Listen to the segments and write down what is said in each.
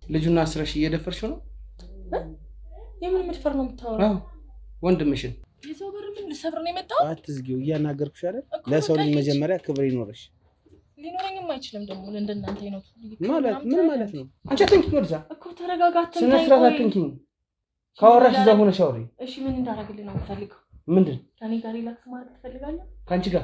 ልጁና አስረሽ እየደፈርሽው ነው? የምን መድፈር ነው የምታወራው? ወንድምሽን የሰው በር ምን ልሰብር ነው የመጣው? አትዝጊው፣ እያናገርኩሽ አይደል? ለሰው ልጅ መጀመሪያ ክብር ይኖርሽ። ሊኖረኝም አይችልም ደግሞ እንደናንተ አይነቱ ማለት ምን ማለት ነው? አንቺ አትንኪኝ፣ ወደዛ እኮ ተረጋጋት። ስነ ስርዓት አትንኪኝ። ካወራሽ እዛ ሆነሽ አውሪ። እሺ ምን እንዳደረግልኝ ነው የምፈልገው? ምንድን ከኔ ጋር ሪላክስ ማድረግ ትፈልጋለህ? ከአንቺ ጋር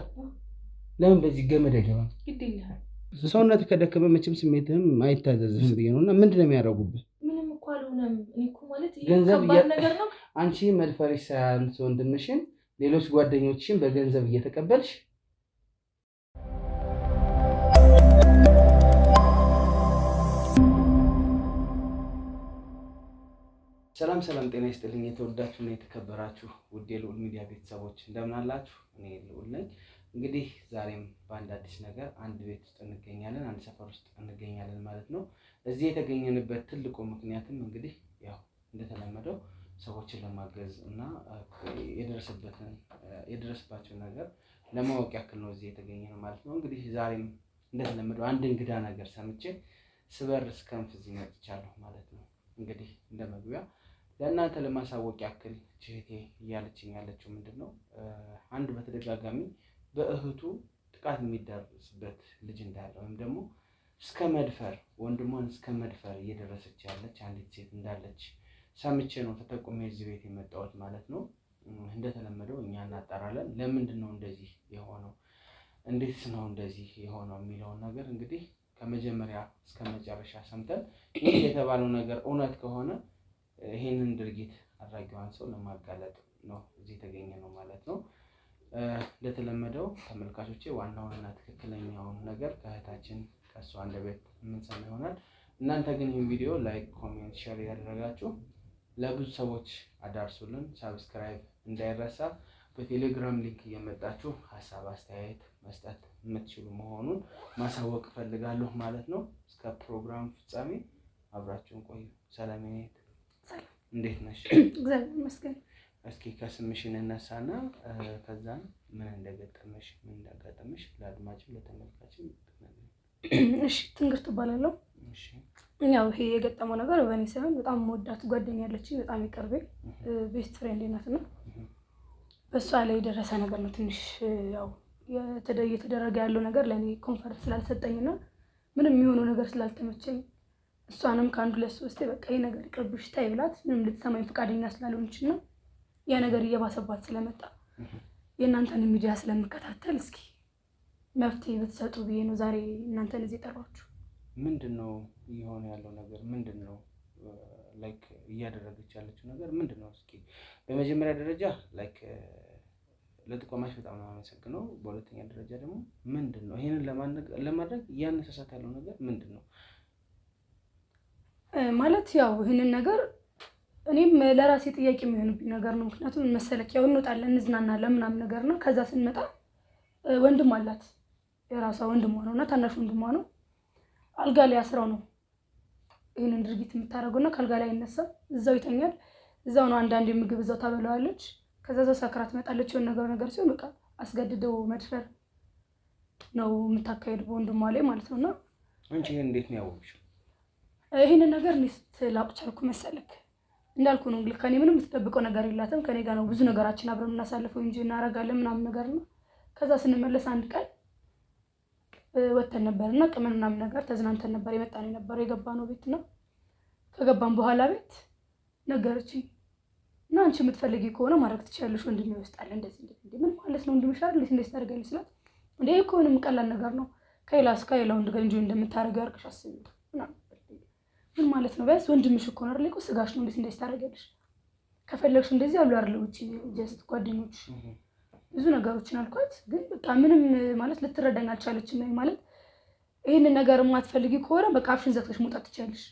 ለምን በዚህ ገመድ አይገባም? ግድ የለህም። ሰውነት ከደከመ መቼም ስሜትህም አይታዘዝም ብዬ ነው። እና ምንድን ነው የሚያደርጉብህ? ምንም እኮ አልሆነም። እኔ እኮ ማለት ገንዘብ ከባድ ነገር ነው። አንቺ መድፈርሽ ሳያንስ ወንድምሽን ሌሎች ጓደኞችሽን በገንዘብ እየተቀበልሽ ሰላም ሰላም፣ ጤና ይስጥልኝ። የተወዳችሁና የተከበራችሁ ውድ የልዑል ሚዲያ ቤተሰቦች እንደምን አላችሁ? እኔ ልዑል ነኝ። እንግዲህ ዛሬም በአንድ አዲስ ነገር አንድ ቤት ውስጥ እንገኛለን፣ አንድ ሰፈር ውስጥ እንገኛለን ማለት ነው። እዚህ የተገኘንበት ትልቁ ምክንያትም እንግዲህ ያው እንደተለመደው ሰዎችን ለማገዝ እና የደረሰባቸውን ነገር ለማወቅ ያክል ነው እዚህ የተገኘ ነው ማለት ነው። እንግዲህ ዛሬም እንደተለመደው አንድ እንግዳ ነገር ሰምቼ ስበር እስከንፍ እዚህ መጥቻለሁ ማለት ነው። እንግዲህ እንደ መግቢያ ለእናንተ ለማሳወቅ ያክል ችህቴ እያለችኝ ያለችው ምንድን ነው፣ አንድ በተደጋጋሚ በእህቱ ጥቃት የሚደርስበት ልጅ እንዳለ ወይም ደግሞ እስከ መድፈር ወንድሟን እስከ መድፈር እየደረሰች ያለች አንዲት ሴት እንዳለች ሰምቼ ነው ተጠቁሜ እዚህ ቤት የመጣሁት ማለት ነው። እንደተለመደው እኛ እናጣራለን። ለምንድን ነው እንደዚህ የሆነው፣ እንዴት ነው እንደዚህ የሆነው የሚለውን ነገር እንግዲህ ከመጀመሪያ እስከ መጨረሻ ሰምተን ይህ የተባለው ነገር እውነት ከሆነ ይሄንን ድርጊት አድራጊዋን ሰው ለማጋለጥ ነው እዚህ የተገኘ ነው ማለት ነው። እንደተለመደው ተመልካቾቼ ዋናውንና ትክክለኛውን ነገር ከእህታችን ከእሷ አንደበት የምንሰማ ይሆናል። እናንተ ግን ይህን ቪዲዮ ላይክ፣ ኮሜንት፣ ሼር ያደረጋችሁ ለብዙ ሰዎች አዳርሱልን። ሳብስክራይብ እንዳይረሳ። በቴሌግራም ሊንክ እየመጣችሁ ሀሳብ አስተያየት መስጠት የምትችሉ መሆኑን ማሳወቅ እፈልጋለሁ ማለት ነው። እስከ ፕሮግራም ፍጻሜ አብራችሁን ቆዩ። ሰላሜት፣ እንዴት ነሽ? እግዚአብሔር ይመስገን። እስኪ ከስምሽን እነሳና ከዛን ምን እንዳጋጠመሽ ለአድማጭም ለተመልካችም ትነግሪኝ። እሺ፣ ትንግርት እባላለሁ። እሺ። ያው ይሄ የገጠመው ነገር በእኔ ሳይሆን በጣም መወዳት ጓደኛ ያለችኝ በጣም የቅርቤ ቤስት ፍሬንድ ናት እና በእሷ ላይ የደረሰ ነገር ነው። ትንሽ ያው እየተደረገ ያለው ነገር ለእኔ ኮንፈርት ስላልሰጠኝና ምንም የሚሆነው ነገር ስላልተመቸኝ እሷንም ከአንዱ ለሶስቴ በቃ ይህ ነገር ይቅርብሽ ታይ ብላት ምንም ልትሰማኝ ፈቃደኛ ስላልሆነችና ያ ነገር እየባሰባት ስለመጣ የእናንተን ሚዲያ ስለምከታተል እስኪ መፍትሄ ብትሰጡ ብዬ ነው ዛሬ እናንተን እዚህ ጠሯችሁ። ምንድን ነው እየሆነ ያለው ነገር? ምንድን ነው ላይክ እያደረገች ያለችው ነገር ምንድን ነው? እስኪ በመጀመሪያ ደረጃ ላይክ ለጥቆማሽ በጣም ነው አመሰግነው። በሁለተኛ ደረጃ ደግሞ ምንድን ነው ይሄንን ለማድረግ እያነሳሳት ያለው ነገር ምንድን ነው? ማለት ያው ይህንን ነገር እኔም ለራሴ ጥያቄ የሚሆንብኝ ነገር ነው። ምክንያቱም መሰለክ ያው እንወጣለን እንዝናናለን ምናምን ነገር ነው። ከዛ ስንመጣ ወንድም አላት፣ የራሷ ወንድሟ ነው እና ታናሽ ወንድሟ ነው። አልጋ ላይ አስረው ነው ይህንን ድርጊት የምታደርገው እና ከአልጋ ላይ አይነሳም፣ እዛው ይተኛል። እዛው ነው አንዳንዴ ምግብ እዛው ታበላዋለች። ከዛ እዛው ሰክራ ትመጣለች። የሆነ ነገር ሲሆን በቃ አስገድደው መድፈር ነው የምታካሄድ በወንድሟ ላይ ማለት ነው። እና አንቺ ይሄን እንዴት ነው ያወቅሽው? ይህንን ነገር እኔ ላውቅ ቻልኩ መሰለክ? እንዳልኩ ነው እንግዲህ ከኔ ምንም የምትጠብቀው ነገር የላትም። ከኔ ጋር ነው ብዙ ነገራችን አብረን የምናሳልፈው እንጂ እናረጋለን ምናምን ነገር ነው። ከዛ ስንመለስ አንድ ቀን ወተን ነበርና ቅመን ምናምን ነገር ተዝናንተን ነበር የገባነው ቤት ነው። ከገባን በኋላ ቤት ነገረችኝ እና አንቺ የምትፈልጊ ከሆነ ማድረግ ትችያለሽ፣ ወንድሜ ይወስጣል እንደዚህ ምን ማለት ነው? ወንድምሽ አይደል እንደዚህ ታደርጋለሽ ስላት እንዴ እኮ ምንም ቀላል ነገር ነው፣ ከሌላ ወንድ ጋር እንጂ እንደምታረገው አርቀሽ አስቢ ምናምን። ምን ማለት ነው? ቢያንስ ወንድምሽ እኮ ነው አይደል? እኮ ስጋሽ ነው እንደዚህ ታደርጋለሽ። ከፈለግሽ እንደዚህ አሉ አይደል? ውጪ ጀስት ጓደኞች ብዙ ነገሮችን አልኳት። ግን በቃ ምንም ማለት ልትረዳኝ አልቻለችም። ማለት ይሄንን ነገር የማትፈልጊ ከሆነ በቃ አፍሽን ዘግተሽ መውጣት ትችያለሽ።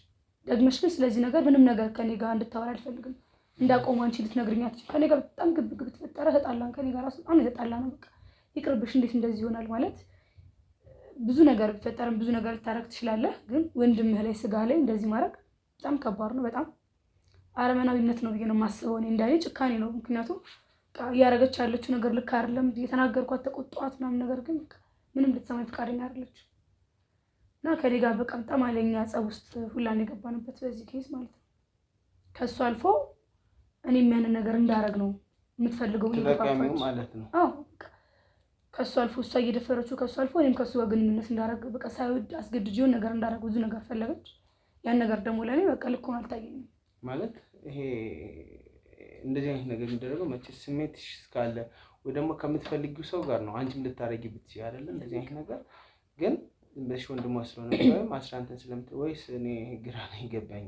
ደግመሽ ግን ስለዚህ ነገር ምንም ነገር ከኔ ጋር እንድታወራ አልፈልግም። እንዳቆም አንቺ ልትነግሪኝ አትችይም። ከኔ ጋር በጣም ግብ ተፈጠረ፣ ተጣላን። ከኔ ጋር ራሱ በጣም የተጣላ ነው። በቃ ይቅርብሽ፣ እንዴት እንደዚህ ይሆናል ማለት ብዙ ነገር ቢፈጠርም ብዙ ነገር ልታረግ ትችላለህ። ግን ወንድምህ ላይ ስጋ ላይ እንደዚህ ማድረግ በጣም ከባድ ነው። በጣም አረመናዊነት ነው ብዬ ነው የማስበው። እኔ እንደኔ ጭካኔ ነው። ምክንያቱም እያደረገች ያለችው ነገር ልክ አይደለም። የተናገርኳት ተቆጣኋት ምናምን፣ ነገር ግን ምንም ልትሰማኝ ፈቃደኛ አይደለች እና ከኔ ጋር በቃ በጣም ኃይለኛ ጸብ ውስጥ ሁላን የገባንበት በዚህ ኬዝ ማለት ነው። ከሱ አልፎ እኔም ያንን ነገር እንዳረግ ነው የምትፈልገው ተጠቃሚው ማለት ነው። አዎ ከሱ አልፎ እሷ እየደፈረችው፣ ከሱ አልፎ እኔም ከሱ ጋር ግንኙነት እንዳረግ በቃ ሳይወድ አስገድጄውን ነገር እንዳረግ ብዙ ነገር ፈለገች። ያን ነገር ደግሞ ለእኔ በቃ ልክ ሆኖ አልታየኝም። ማለት ይሄ እንደዚህ አይነት ነገር የሚደረገው መቼ ስሜትሽ እስካለ ወይ ደግሞ ከምትፈልጊው ሰው ጋር ነው አንቺም ልታረጊ ብትይ አይደለ? እንደዚህ አይነት ነገር ግን በሽ ወንድሟ ስለሆነ ወይም አስራንተን ስለምት ወይስ እኔ ግራ ነው ይገባኝ።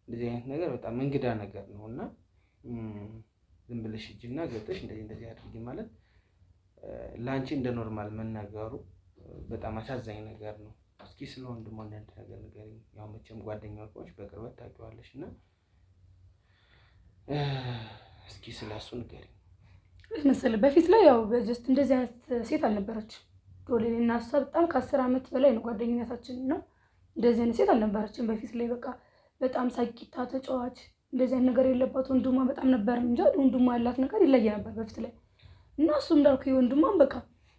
እንደዚህ አይነት ነገር በጣም እንግዳ ነገር ነው እና ዝም ብለሽ እጅና ገብተሽ እንደዚህ አድርጊ ማለት ለአንቺ እንደ ኖርማል መናገሩ በጣም አሳዛኝ ነገር ነው። እስኪ ስለ ወንድሟ አንድ ነገር ንገሪኝ። ያው መቼም ጓደኛዋ ከሆንሽ በቅርበት ታውቂዋለሽ እና እስኪ ስለሱ ንገሪኝ። መሰለህ በፊት ላይ ያው በጀስት እንደዚህ አይነት ሴት አልነበረች። ዶሌ እና እሷ በጣም ከ10 ዓመት በላይ ነው ጓደኝነታችን እና እንደዚህ አይነት ሴት አልነበረችም በፊት ላይ። በቃ በጣም ሳቂታ ተጫዋች፣ እንደዚህ አይነት ነገር የለባት። ወንድሟ በጣም ነበር እንጂ ወንድሟ ያላት ነገር ይለየ ነበር በፊት ላይ እና እሱ እንዳልኩ ወንድሟም በቃ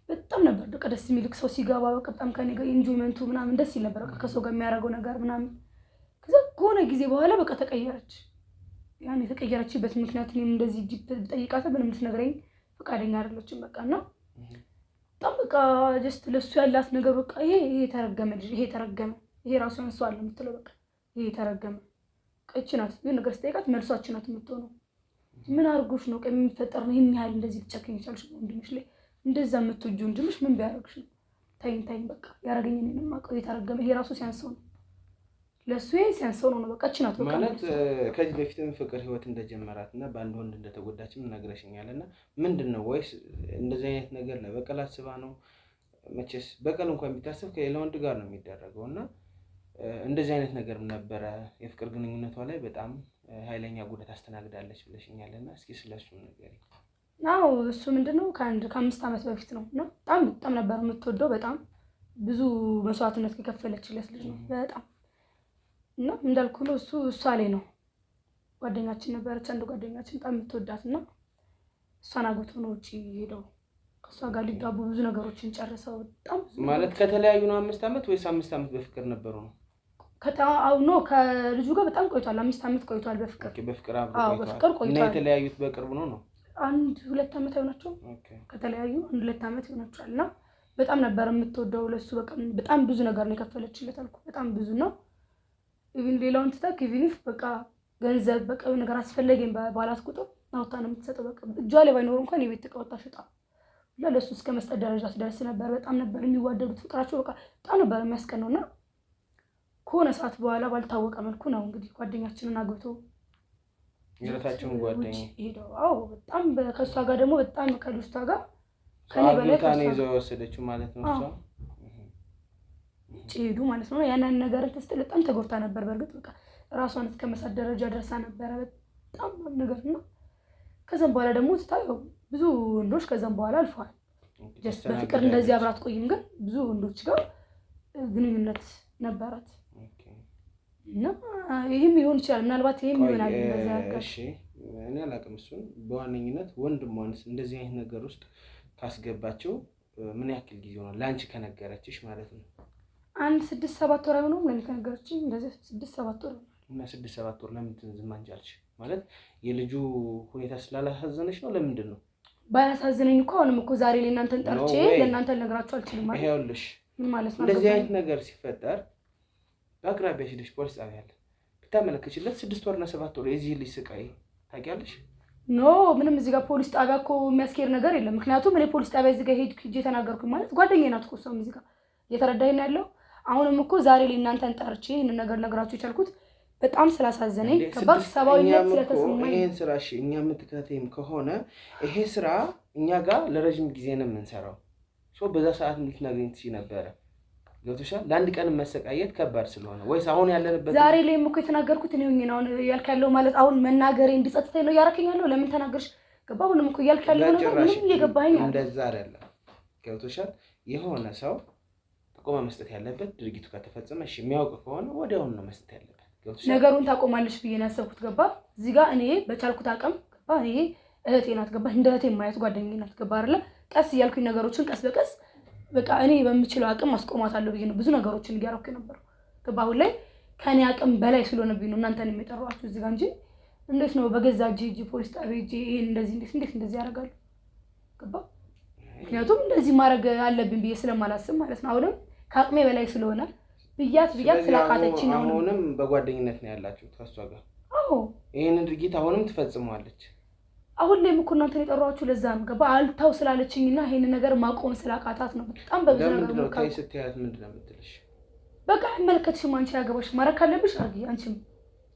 በጣም ነበር በቃ ደስ የሚልክ ሰው ሲገባ በቃ በጣም ከኔ ጋር ኢንጆይመንቱ ምናምን ደስ ይል ነበር። በቃ ከሰው ጋር የሚያደርገው ነገር ምናምን። ከዛ ከሆነ ጊዜ በኋላ በቃ ተቀየረች። ያን የተቀየረችበት ምክንያት እኔም እንደዚህ ዲፕ ጠይቃት ምንም ልትነግረኝ ፈቃደኛ አይደለችም። በቃ እና በጣም በቃ ጀስት ለሱ ያላት ነገር በቃ ይሄ ተረገመ ልጅ፣ ይሄ ተረገመ፣ ይሄ ራሱ ያንሷል የምትለው በቃ ይሄ ተረገመ ቀጭ ናት። ይሄን ነገር ስጠይቃት መልሷችን ናት የምትሆነው። ምን አድርጎሽ ነው ቀን የሚፈጠር ነው ይሄን ያህል እንደዚህ ልትጨክኝ ይቻልሽ? ወንድምሽ ላይ እንደዛ የምትወጂው ወንድምሽ ምን ቢያደርግሽ ነው? ታይኝ በቃ ያረገኝ እኔንም አውቀው የተረገመ ይሄ ራሱ ሲያንሰው ነው ለሱ ይሄ ሲያንሰው ነው በቃ እቺ ናት በቃ ማለት ከዚህ በፊትም ፍቅር ህይወት እንደጀመራት እና በአንድ ወንድ እንደተጎዳችም ነግረሽኛል። እና ምንድነው ወይስ እንደዚህ አይነት ነገር ለበቀል አስባ ነው? መቼስ በቀል እንኳን ቢታሰብ ከሌላ ወንድ ጋር ነው የሚደረገው እና እንደዚህ አይነት ነገር ነበረ። የፍቅር ግንኙነቷ ላይ በጣም ኃይለኛ ጉዳት አስተናግዳለች ብለሽኛል እና እስኪ ስለሱ ንገሪኝ። አዎ እሱ ምንድነው ከ5 ዓመት በፊት ነው እና በጣም ነበር የምትወደው። በጣም ብዙ መስዋዕትነት የከፈለችለት ልጅ ነው በጣም እና እንዳልኩ ነው እሷ ላይ ነው ጓደኛችን ነበረች አንድ ጓደኛችን በጣም የምትወዳት እና እሷን አግብቶ ነው ውጪ ሄደው ከእሷ ጋር ሊጋቡ ብዙ ነገሮችን ጨርሰው በጣም ማለት ከተለያዩ ነው 5 ዓመት ወይስ 5 ዓመት በፍቅር ነበሩ ነው? ነው ከልጁ ጋር በጣም ቆይቷል። 5 ዓመት ቆይቷል በፍቅር። ኦኬ በፍቅር ቆይቷል። እና የተለያዩት በቅርቡ ነው? 1-2 ዓመት ይሆናቸው ከተለያዩ 1-2 ዓመት ይሆናቸዋል። እና በጣም ነበር የምትወደው ለሱ በጣም ብዙ ነገር ነው የከፈለችለት አልኩ። በጣም ብዙ ነው። ኢቭን ሌላውን ትተክ ኢቭን በቃ ገንዘብ በቃ ነገር አስፈለገኝ ባላት ቁጥር አውጣ ነው የምትሰጠው። በቃ እጇ ላይ ባይኖር እንኳን የቤት ዕቃ ወጣ ሽጣ ለሱ እስከ መስጠት ደረጃ ትደርስ ነበር። በጣም ነበር የሚዋደዱት። ፍቅራቸው በቃ በጣም ነበር የሚያስቀነውና ከሆነ ሰዓት በኋላ ባልታወቀ መልኩ ነው እንግዲህ ጓደኛችንን አግብቶ የራሳቸውን ጓደኛ ሄደው። አዎ በጣም ከሷ ጋር ደግሞ በጣም ከልጅቷ ጋር ከኔ በላይ ከሷ ይዘው ወሰደችው ማለት ነው። እሷ ሄዱ ማለት ነው። ያንን ነገር ስትል በጣም ተጎድታ ነበር። በእርግጥ በቃ ራሷን እስከ መሳት ደረጃ ደርሳ ነበር። በጣም ነገር ነው። ከዛም በኋላ ደግሞ ስታየው ብዙ ወንዶች ከዛም በኋላ አልፈዋል። ጀስት በፍቅር እንደዚህ አብራት ቆይም፣ ግን ብዙ ወንዶች ጋር ግንኙነት ነበራት እና ይሄም ሊሆን ይችላል። ምናልባት ይሄም ይሆናል እንደዛ ያልከው። እሺ እኔ አላውቅም። እሱን በዋነኝነት ወንድሟንስ እንደዚህ አይነት ነገር ውስጥ ካስገባቸው ምን ያክል ጊዜ ሆኗል ላንቺ ከነገረችሽ ማለት ነው? 6-7 ወር አይሆነውም ለኔ ከነገረችኝ። እንደዚህ 6-7 ወር እና 6-7 ወር ለምን ዝም አንቻልሽ? ማለት የልጁ ሁኔታ ስላላሳዘነሽ ነው? ለምንድን ነው? ባያሳዝነኝ እኮ አሁንም እኮ ዛሬ ለእናንተን ጠርቼ ለእናንተ ልነግራችሁ አልችልም ማለት። ይኸውልሽ ምን ማለት ነው? እንደዚህ አይነት ነገር ሲፈጠር በአቅራቢያሽ ሄደሽ ፖሊስ ጣቢያ አለ ብታመለክችለት 6 ወርና 7 ወር የዚህ ልጅ ስቃይ ታውቂያለሽ? ኖ ምንም እዚህ ጋር ፖሊስ ጣቢያ እኮ የሚያስኬድ ነገር የለም። ምክንያቱም እኔ ፖሊስ ጣቢያ እዚህ ጋር ሄጄ ተናገርኩኝ ማለት ጓደኛዬ ናት እኮ እሷም እዚህ ጋር እየተረዳኝ ነው ያለው። አሁንም እኮ ዛሬ ለእናንተን ጠርቼ ይህንን ነገር ነግራችሁ የቻልኩት በጣም ስላሳዘነኝ ከባክ ሰባዊነት ስለተሰማኝ። ይሄን ስራ እሺ እኛ የምትከታተይም ከሆነ ይሄ ስራ እኛ ጋር ለረጅም ጊዜ ነው የምንሰራው። በዛ ሰዓት ልትነግሪኝ ትችይ ነበረ። ገብቶሻል? ለአንድ ቀን መሰቃየት ከባድ ስለሆነ ወይስ አሁን ያለንበት ዛሬ ላይም እኮ የተናገርኩት እኔ ሆኜ ነው ያልክ ያለው ማለት አሁን መናገሬ እንዲጸጥተኝ ነው ያረከኝ ያለው። ለምን ተናገርሽ? ገባ? አሁንም እኮ ያልክ ያለው ነው ምንም እየገባኝ አይደለም። እንደዛ አይደለም። ገብቶሻል? የሆነ ሰው ጥቆማ መስጠት ያለበት ድርጊቱ ከተፈጸመ እሺ የሚያውቅ ከሆነ ወዲያውኑ ነው መስጠት ያለበት። ነገሩን ታቆማለሽ ብዬ ነው ያሰብኩት። ገባ እዚህ ጋር እኔ በቻልኩት አቅም ገባ እኔ እህቴ ናት ገባ እንደ እህቴ ማየት ጓደኛዬ ናት ገባ አይደለ ቀስ እያልኩኝ ነገሮችን ቀስ በቀስ በቃ እኔ በምችለው አቅም ማስቆማታለሁ ብዬ ነው ብዙ ነገሮችን እያደረኩ የነበረው ገባ። አሁን ላይ ከኔ አቅም በላይ ስለሆነብኝ ነው እናንተን የሚጠራዋችሁ እዚህ ጋር እንጂ እንዴት ነው በገዛ እጄ ፖሊስ ጣቢያ እጄ ይሄን እንደዚህ እንዴት እንደዚህ ያደርጋሉ ገባ። ምክንያቱም እንደዚህ ማድረግ አለብኝ ብዬ ስለማላስብ ማለት ነው። አሁንም ከአቅሜ በላይ ስለሆነ ብያት ስላቃተችኝ ነው። አሁንም በጓደኝነት ነው ያላችሁት ከሷ ጋር? አዎ ይሄንን ድርጊት አሁንም ትፈጽመዋለች? አሁን ላይ እኮ እናንተን የጠራኋችሁ ለዛ ነው ገባ። አልታው ስላለችኝና ይሄን ነገር ማቆም ስላቃታት ነው። በጣም በብዙ ነገር ነው ታይ ስትያት ምንድን ነው የምትልሽ? በቃ አይመለከትሽም አንቺ ያገባሽ ማረክ ካለብሽ አርጊ አንቺም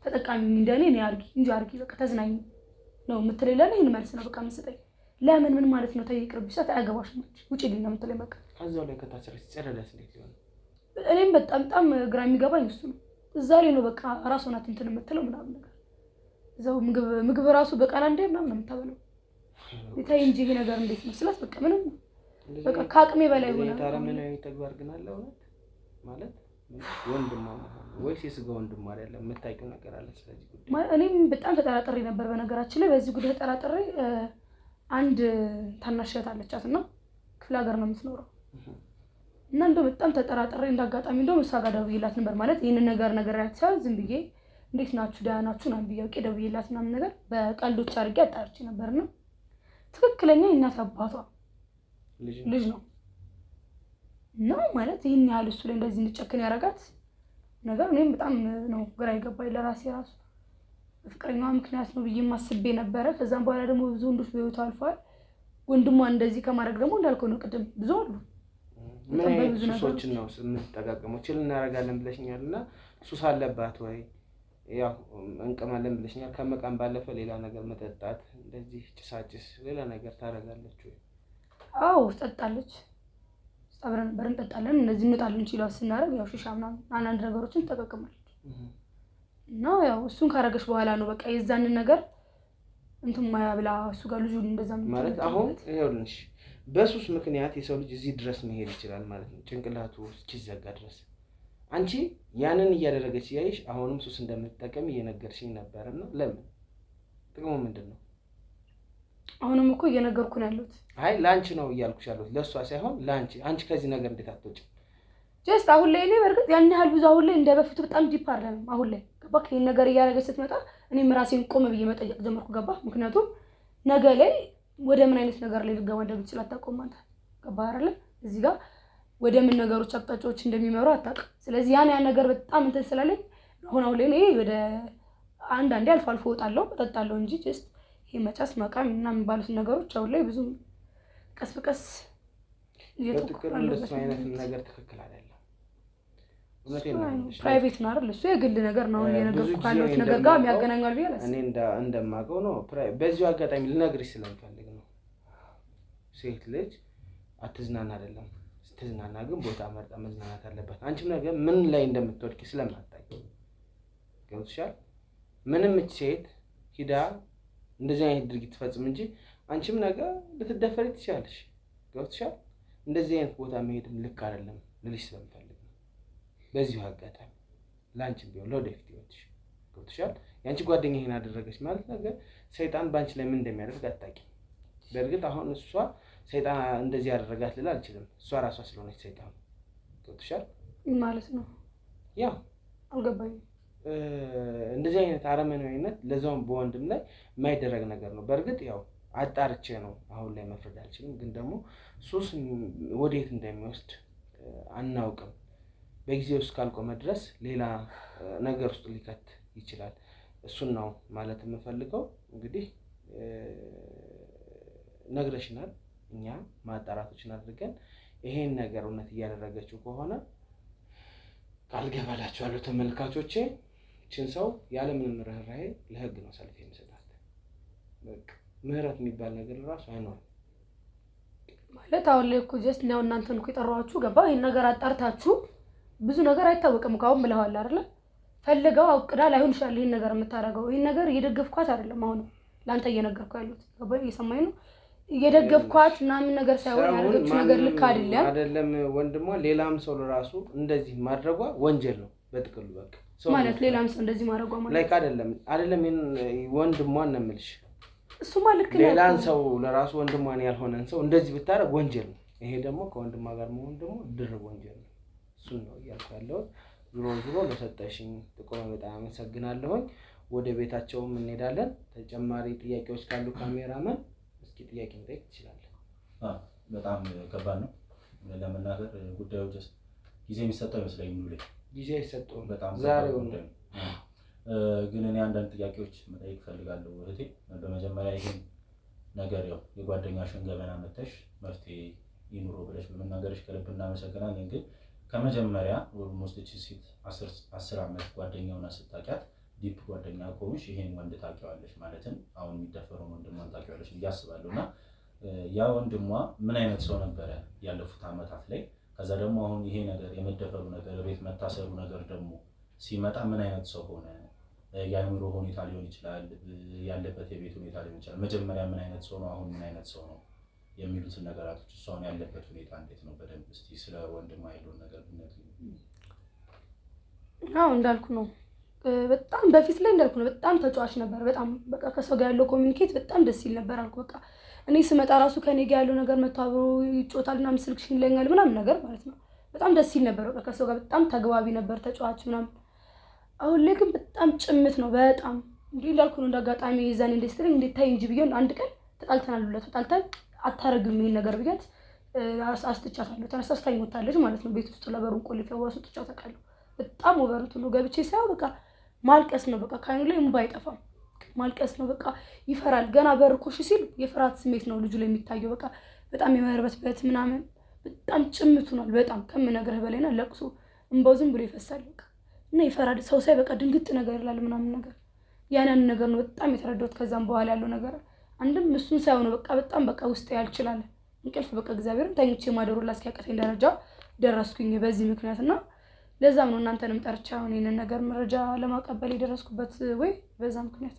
ተጠቃሚ እንደኔ ነው አርጊ እንጂ አርጊ በቃ ተዝናኝ ነው የምትለኝ። ለኔ ይሄን መልስ ነው በቃ የምትሰጠኝ። ለምን ምን ማለት ነው? ታይቅርብሽ አያገባሽም ውጪ ልኝ ነው የምትለኝ በቃ። ከዛው ላይ ከታሰረች ጸረዳስ እንዴት ሊሆን? እኔም በጣም ግራ የሚገባኝ እሱ ነው። እዛ ላይ ነው በቃ ራሷ ናት እንትን የምትለው ምናምን ነገር እዛው ምግብ ራሱ በቃል አንዴ ምናምን ነው የምታበለው። ይታይ እንጂ ይሄ ነገር እንዴት ነው ስላት በቃ ምንም በቃ ከአቅሜ በላይ ሆነ። ታረመናዊ ተግባር ግን አለ እውነት ማለት ወንድሟ ወይስ የስጋ ወንድሟ አይደለም የምታውቂው ነገር አለ ስለዚህ ጉዳይ? እኔም በጣም ተጠራጥሬ ነበር በነገራችን ላይ በዚህ ጉዳይ ተጠራጥሬ አንድ ታናሽ እህት አለቻት እና ክፍለ ሀገር ነው የምትኖረው እና እንደው በጣም ተጠራጥሬ እንዳጋጣሚ እንደው እሷ ጋር ደውዬላት ነበር ማለት ይሄንን ነገራት ሳይሆን ዝም ብዬ እንዴት ናችሁ ደህና ናችሁ ምናምን ብዬ አውቄ ደውዬላት ምናምን ነገር በቀልዶች አድርጌ አጣርቼ ነበርና ትክክለኛ የእናት አባቷ ልጅ ነው እና ማለት ይሄን ያህል እሱ ላይ እንደዚህ እንጨክን ያደርጋት ነገር እኔም በጣም ነው ግራ ይገባኝ ለራሴ ራሱ ፍቅረኛዋ ምክንያት ነው ብዬ ማስቤ ነበረ። ከዛም በኋላ ደግሞ ብዙ ወንዶች በህይወቱ አልፈዋል። ወንድሟ እንደዚህ ከማድረግ ደግሞ እንዳልከው ነው ቅድም ብዙ አሉ። ምን አይነት ሱሶችን ነው የምትጠቀመው? ችል እናደርጋለን ብለሽኛልና ሱስ አለባት ወይ? ያው እንቀማለን ብለሽኛል። ከመቃም ባለፈ ሌላ ነገር መጠጣት እንደዚህ ጭሳጭስ ሌላ ነገር ታደርጋለች ወይ? አዎ ትጠጣለች። አብረን ነበር እንጠጣለን እንደዚህ እንጣለን እንችላለን ስናደርግ ያው ሺሻ ምናምን አንዳንድ ነገሮችን ተጠቅማለች እና ያው እሱን ካረገሽ በኋላ ነው በቃ የዛንን ነገር እንትን ማያ ብላ እሱ ጋር ልጁ እንደዛ ማለት አሁን ይኸውልሽ በሱስ ምክንያት የሰው ልጅ እዚህ ድረስ መሄድ ይችላል ማለት ነው ጭንቅላቱ እስኪዘጋ ድረስ። አንቺ ያንን እያደረገች ያይሽ አሁንም ሱስ እንደምትጠቀም እየነገርሽኝ ነበርና ለምን ጥቅሙ ምንድነው? አሁንም እኮ እየነገርኩ ነው ያለሁት። አይ ላንቺ ነው እያልኩሽ ያለሁት ለሷ ሳይሆን ላንቺ። አንቺ ከዚህ ነገር እንዴት አትወጪም? ጀስት አሁን ላይ እኔ በርግጥ ያን ያህል ብዙ አሁን ላይ እንደበፊቱ በጣም ዲፕ አይደለም። አሁን ላይ ገባ ይሄን ነገር እያደረገች ስትመጣ እኔም ራሴን ቆም ብዬ መጠየቅ ጀመርኩ ገባ። ምክንያቱም ነገ ላይ ወደ ምን አይነት ነገር ላይ ልገባ እንደምትችል አታውቅም አንተ ገባ አይደለ? እዚህ ጋር ወደ ምን ነገሮች አቅጣጫዎች እንደሚመሩ አታውቅም። ስለዚህ ያን ነገር በጣም እንትን ስላለኝ አሁን ላይ እኔ ወደ አንዳንዴ አልፎ እወጣለሁ እጠጣለሁ እንጂ ጀስት ይሄ መጫስ መቃም እና የሚባሉት ነገሮች አሁን ላይ ብዙ ቀስ በቀስ እየተቆራረጠ ነው። እንደሱ አይነት ነገር ትክክል አይደለም። ፕራይቬት ነው አይደል? እሱ የግል ነገር ነው። የነገርኩህ ካለው ነገር ጋር የሚያገናኛል ቢያለ እኔ እንደማውቀው ነው። በዚሁ አጋጣሚ ልነግርሽ ስለምፈልግ ነው። ሴት ልጅ አትዝናና አይደለም፣ ስትዝናና ግን ቦታ መርጣ መዝናናት አለባት። አንቺም ነገር ምን ላይ እንደምትወድቂ ስለማታውቂ ገብቶሻል። ምንም ሴት ሂዳ እንደዚህ አይነት ድርጊት ትፈጽም እንጂ አንቺም ነገር ልትደፈሪ ትችያለሽ። ገብቶሻል። እንደዚህ አይነት ቦታ መሄድም ልክ አይደለም ልልሽ ስለምፈልግ ነው። በዚሁ አጋጣሚ ላንቺም ቢሆን ለወደፊት ይወጥሽ ገብቶሻል። ያንቺ ጓደኛ ይሄን አደረገች ማለት ነገር ሰይጣን ባንቺ ላይ ምን እንደሚያደርግ አታውቂም። በእርግጥ አሁን እሷ ሰይጣን እንደዚህ ያደረጋት ልል አልችልም። እሷ ራሷ ስለሆነች ሰይጣን ገብቶሻል ማለት ነው። ያው አልገባኝም። እንደዚህ አይነት አረመናዊነት ለዛውም በወንድም ላይ የማይደረግ ነገር ነው። በእርግጥ ያው አጣርቼ ነው አሁን ላይ መፍረድ አልችልም። ግን ደግሞ ሱስ ወዴት እንደሚወስድ አናውቅም። በጊዜው ውስጥ ካልቆመ ድረስ ሌላ ነገር ውስጥ ሊከት ይችላል። እሱን ነው ማለት የምፈልገው። እንግዲህ ነግረሽናል። እኛ ማጣራቶችን አድርገን ይሄን ነገር እውነት እያደረገችው ከሆነ ካልገባላችኋለሁ ተመልካቾቼ እችን ሰው ያለምንም ርህራሄ ለህግ ነው ሰልፍ የሚሰጣት። በቃ ምህረት የሚባል ነገር ራሱ አይኖርም ማለት አሁን ላይ እኮ ጀስት ነው እናንተን እኮ የጠራኋችሁ ገባ። ይሄን ነገር አጣርታችሁ ብዙ ነገር አይታወቅም ካሁን ብለዋል አይደለ? ፈልገው አውቅዳ ላይሆን ይችላል ይሄን ነገር የምታረገው። ይሄን ነገር እየደገፍኳት አይደለም አሁን ላንተ እየነገርኩ ያሉት ገባ። እየሰማኝ ነው እየደገፍኳት ምናምን ነገር ሳይሆን ያደረገችው ነገር ልክ አይደለም። ወንድሟ ሌላም ሰው ለራሱ እንደዚህ ማድረጓ ወንጀል ነው በጥቅሉ በቃ ማለት ሌላም ሰው እንደዚህ ማድረጓ ማለት ላይክ አይደለም ወንድሟን ነው የምልሽ እሱማ ልክ ነው ሌላን ሰው ለራሱ ወንድሟን ያልሆነን ሰው እንደዚህ ብታረግ ወንጀል ነው ይሄ ደግሞ ከወንድሟ ጋር መሆን ደግሞ ድርብ ወንጀል ነው እሱን ነው እያልኩ ያለሁት ዞሮ ለሰጠሽኝ ጥቆማ በጣም አመሰግናለሁ ወደ ቤታቸውም እንሄዳለን ተጨማሪ ጥያቄዎች ካሉ ካሜራማን እስኪ ጥያቄ መጠየቅ ትችላለህ በጣም ከባድ ነው ለመናገር ጉዳዩ ጊዜ የሚሰጠው ይመስለኛል ሙሉ ጊዜ ይሰጠው በጣም ዛሬው ነው ግን እኔ አንዳንድ ጥያቄዎች መጠየቅ ፈልጋለሁ እህቴ በመጀመሪያ ይሄን ነገር ያው የጓደኛሽን ገበና መተሽ መፍትሄ ይኑሮ ብለሽ በመናገርሽ ከልብ እናመሰግናለን ግን ከመጀመሪያ ኦልሞስት እቺ ሴት 10 አመት ጓደኛውና ስታቂያት ዲፕ ጓደኛ ኮንሽ ይሄን ወንድ ታቂዋለሽ ማለትም አሁን የሚደፈረው ወንድሟን ታቂዋለሽ ያስባሉና ያ ወንድሟ ምን አይነት ሰው ነበር ያለፉት አመታት ላይ ከዛ ደግሞ አሁን ይሄ ነገር የመደፈሩ ነገር ቤት መታሰሩ ነገር ደግሞ ሲመጣ ምን አይነት ሰው ሆነ ያይምሮ ሁኔታ ሊሆን ይችላል ያለበት የቤት ሁኔታ ሊሆን ይችላል መጀመሪያ ምን አይነት ሰው ነው አሁን ምን አይነት ሰው ነው የሚሉት ነገራቶች እሷን ያለበት ሁኔታ እንዴት ነው በደንብ እስቲ ስለ ወንድሟ ያለውን ነገር ብትነግሪኝ እንዳልኩ ነው በጣም በፊት ላይ እንዳልኩ ነው በጣም ተጫዋች ነበር በጣም በቃ ከሰው ጋር ያለው ኮሚኒኬት በጣም ደስ ይል ነበር አልኩ በቃ እኔ ስመጣ ራሱ ከኔ ጋር ያለው ነገር መታብሮ ይጮታልና ምስልክሽን ይለኛል ምናምን ነገር ማለት ነው በጣም ደስ ይል ነበር በቃ ከሰው ጋር በጣም ተግባቢ ነበር ተጫዋች ምናምን አሁን ላይ ግን በጣም ጭምት ነው በጣም እንዴ እንዳልኩ ነው እንዳጋጣሚ የዛን ኢንዱስትሪ እንዴት ታይ እንጂ ቢሆን አንድ ቀን ተጣልተን አታረግም ይሄን ነገር ብያት አስጥቻታለሁ ተነሳስታኝ ወጣለች ማለት ነው ቤት ውስጥ ለበሩን ቆልፈው ወስጥቻ ተቃለው በጣም ኦቨርቱ ነው ገብቼ ሳይው በቃ ማልቀስ ነው በቃ ካይኑ ላይ እንባ አይጠፋም ማልቀስ ነው በቃ ይፈራል ገና በርኮሽ ሲል የፍራት ስሜት ነው ልጁ ላይ የሚታየው በቃ በጣም የመርበትበት ምናምን በጣም ጭምቱ ነው በጣም ከምነግርህ በላይና ለቅሶ እንባው ዝም ብሎ ይፈሳል በቃ እና ይፈራል ሰው ሳይ በቃ ድንግጥ ነገር ይላል ምናምን ነገር ያንን ነገር ነው በጣም የተረዳሁት ከዛም በኋላ ያለው ነገር አንድም እሱን ሳይሆን በቃ በጣም በቃ ውስጥ ያልችላል እንቅልፍ በቃ እግዚአብሔርን ተኝቼ ማደሩ ላስኪያቀተኝ ደረጃ ደረስኩኝ በዚህ ምክንያትና ለዛም ነው እናንተንም ጠርቻ እኔን ነገር መረጃ ለማቀበል የደረስኩበት ወይ በዛ ምክንያት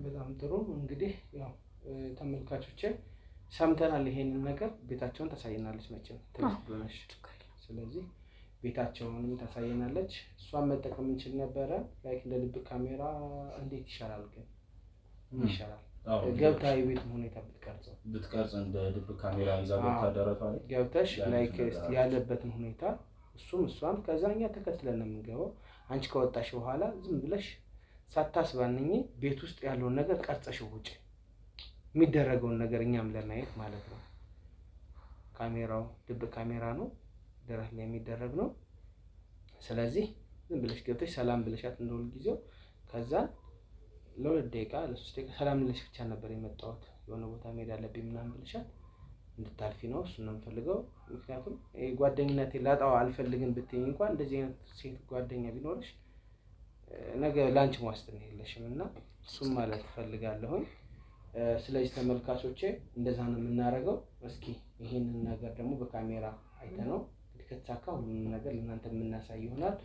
በጣም ጥሩ እንግዲህ ያው ተመልካቾቼ ሰምተናል ይሄንን ነገር ቤታቸውን ታሳየናለች መቼም ተስብሎነሽ ስለዚህ ቤታቸውንም ታሳየናለች እሷን መጠቀም እንችል ነበረ ላይክ እንደ ልብ ካሜራ እንዴት ይሻላል ግን ይሻላል ገብታ የቤት ሁኔታ ብትቀርጽ እንደ ልብ ካሜራ ይዛ ገብታ ደረቷ ላይ ገብተሽ ላይክ ያለበትን ሁኔታ እሷም ከዛኛ ተከትለን ነው የምንገባው አንቺ ከወጣሽ በኋላ ዝም ብለሽ ሳታስባንኝ ቤት ውስጥ ያለውን ነገር ቀርጸሽው ውጪ የሚደረገውን ነገር እኛም ለማየት ማለት ነው ካሜራው ልብ ካሜራ ነው ደረህ ላይ የሚደረግ ነው ስለዚህ ዝም ብለሽ ገብተሽ ሰላም ብለሻት እንደውል ጊዜው ከዛ ለሁለት ደቂቃ ለሶስት ደቂቃ ሰላም ብለሽ ብቻ ነበር የመጣሁት የሆነ ቦታ መሄድ አለብኝ ምናምን ብለሻት እንድታልፊ ነው እሱን ነው የምፈልገው ምክንያቱም ጓደኝነቴ ላጣው አልፈልግም ብትይኝ እንኳን እንደዚህ አይነት ሴት ጓደኛ ቢኖርሽ ነገ ላንቺ ዋስትና የለሽምና እሱም ማለት ፈልጋለሁ ስለዚህ ተመልካቾቼ እንደዛ ነው የምናረጋው እስኪ ይሄንን ነገር ደግሞ በካሜራ አይተነው ከተሳካ ሁሉንም ነገር ለእናንተ የምናሳይ ይሆናል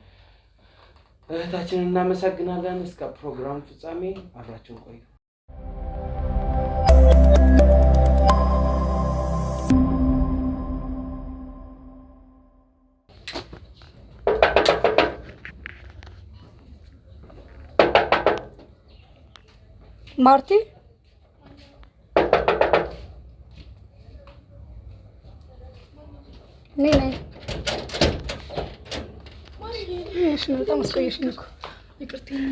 እህታችንን እናመሰግናለን እስከ ፕሮግራም ፍጻሜ አብራችሁን ቆዩ ማርቲ ነይ እሺ ነው በጣም አስቆየሽኝ እኮ ይቅርታኝ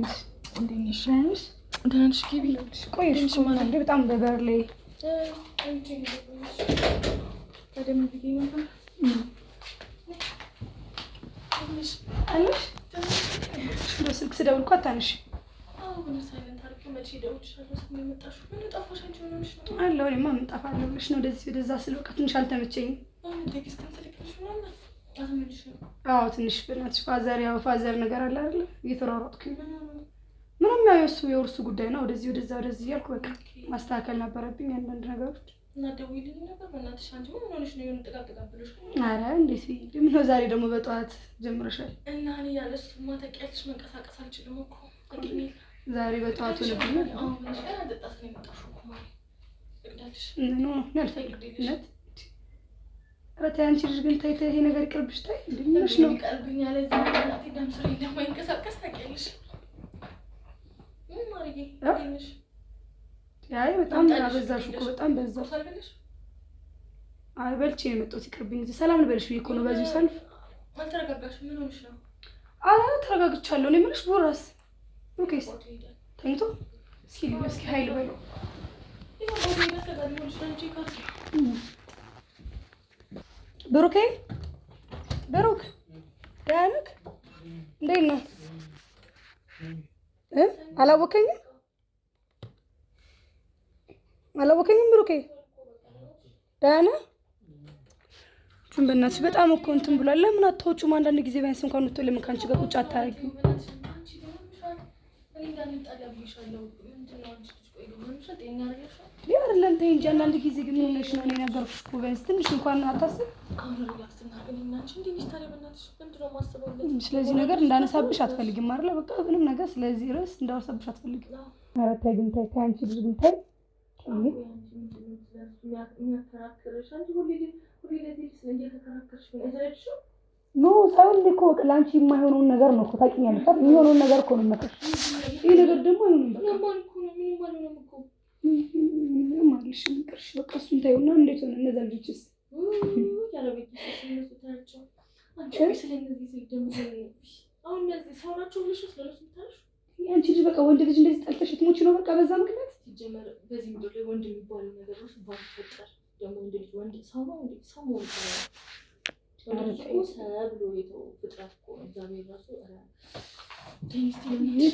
ነሽ እንደነሽ ነሽ ደህናሽ ግቢ ነሽ ቆየሽ ማለት ነው በጣም በበር ላይ ታደም ብዬ ነበር አለሽ በስልክ ስደውል እኮ አታነሽ አለው እኔማ ምን ጠፋለሁ ብለሽ ነው ወደዚህ ወደዛ ስል በቃ ትንሽ አልተመቸኝም አዎ ትንሽ በእናትሽ ፋዘር ነገር አለ አይደል እየተሯሯጥኩኝ ምንም ያው የእርሱ ጉዳይ ነው ወደዚህ እያልኩ በቃ ማስተካከል ነበረብኝ አንዳንድ ነገሮች እና ደውይልኝ ነበር በእናትሽ አንቺ ምን ሆነሽ ነው የምትጠቃቀቃ ብለሽ ኧረ እንዴት ምን ነው ዛሬ ደግሞ በጠዋት ጀምረሻል እና እኔ ያለሱማ ታውቂያለሽ መንቀሳቀስ አልችልም እኮ ዛሬ በጠዋቱ ነበር አዎ ምንሽ አደጣስ ነው የመጣሽው እኮ ማለት እቅዳለሽ ነው ያልፈልግነት ኧረ ተይ አንቺ ልጅ ግን ተይ ይሄ ነገር ይቅርብሽ። ተይ እንደምንሽ ነው ይቀርብኛል። እዚህ እናቴ ደም ስሬ ለማይንቀሳቀስ ታውቂያለሽ። ምን ማርዬ ትንሽ አይ በጣም አበዛሽ እኮ በጣም በዛ። አይ በልቼ ነው የመጣሁት ይቅርብኝ። ሰላም ልበልሽ ብዬሽ እኮ ነው በዚህ ሰልፍ። አልተረጋጋሽም? ምን ሆነሽ ነው? አረ ተረጋግቻለሁ። እኔ የምልሽ ቦራስ ኦኬስ ተኝቶ እስኪ ኃይል በለው ብሩክ ደህና ነህ? እንዴት ነህ? አላወቀኝም ብሩኬ ደህና ነህ? በእናትሽ በጣም እኮ እንትን ብሏል። ለምን አታወጪውም? አንዳንድ ጊዜ ቢያንስ እንኳን ወጥቶ ለምን ከአንቺ ጋር ቁጭ አታደርጊው? አይደለም ተይ እንጂ አንዳንድ ጊዜ ግን ምን ሆነሽ ነው? እኔ ነገርኩሽ እኮ ቢያንስ ትንሽ እንኳን አታስብ። ስለዚህ ነገር እንዳነሳብሽ አትፈልጊም አይደለ? በቃ ምንም ነገር ስለዚህ ርዕስ እንዳነሳብሽ አትፈልጊም። ኧረ ተይ ግን ተይ አንቺ ልጅ ግን ተይ ኖ ሳይሆን እኮ ለአንቺ የማይሆነውን ነገር ነው እኮ ታውቂኛለሽ አይደል? የሚሆነውን ነገር እኮ ነው የምመክርሽ። ይሄ ነገር ደግሞ አይሆንም። በቃ እሱን ታዩና እንዴት ሆነ እነዛ ልጆችስ አንቺ ልጅ በቃ ወንድ ልጅ እንደዚህ ጠልተሽ ትሞቺ ነው በቃ በዛ ምክንያት ሲጀመር በዚህ ምድር ላይ ወንድ የሚባለው ነገር ውስጥ ባይፈጠር ደግሞ ወንድ ልጅ ወንድ ሰው ነው እንዴ? ሰው ነው ሰብሎ የተው ፍጥረት እኮ ነው። እግዚአብሔር ራሱ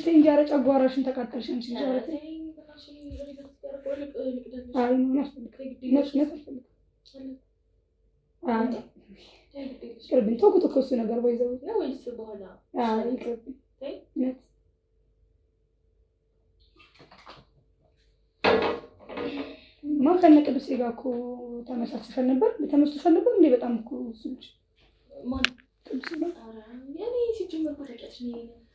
እንጀራ ጨጓራሽን ተቃጠልሽ አንቺ ልጅ ማለት ነው። ቅርብኝ ተውኩት እኮ እሱ ነገር ወይዘው ነው ወይስ በኋላ ቅርብኝ ማን ከነ ቅዱሴ ጋር እኮ ተመሳስፈን ነበር እንዴ? በጣም እኮ እሱ ልጅ ማን ቅዱሴ ነው? ኧረ ያኔ ሲጀመር እኮ ታውቂያለሽ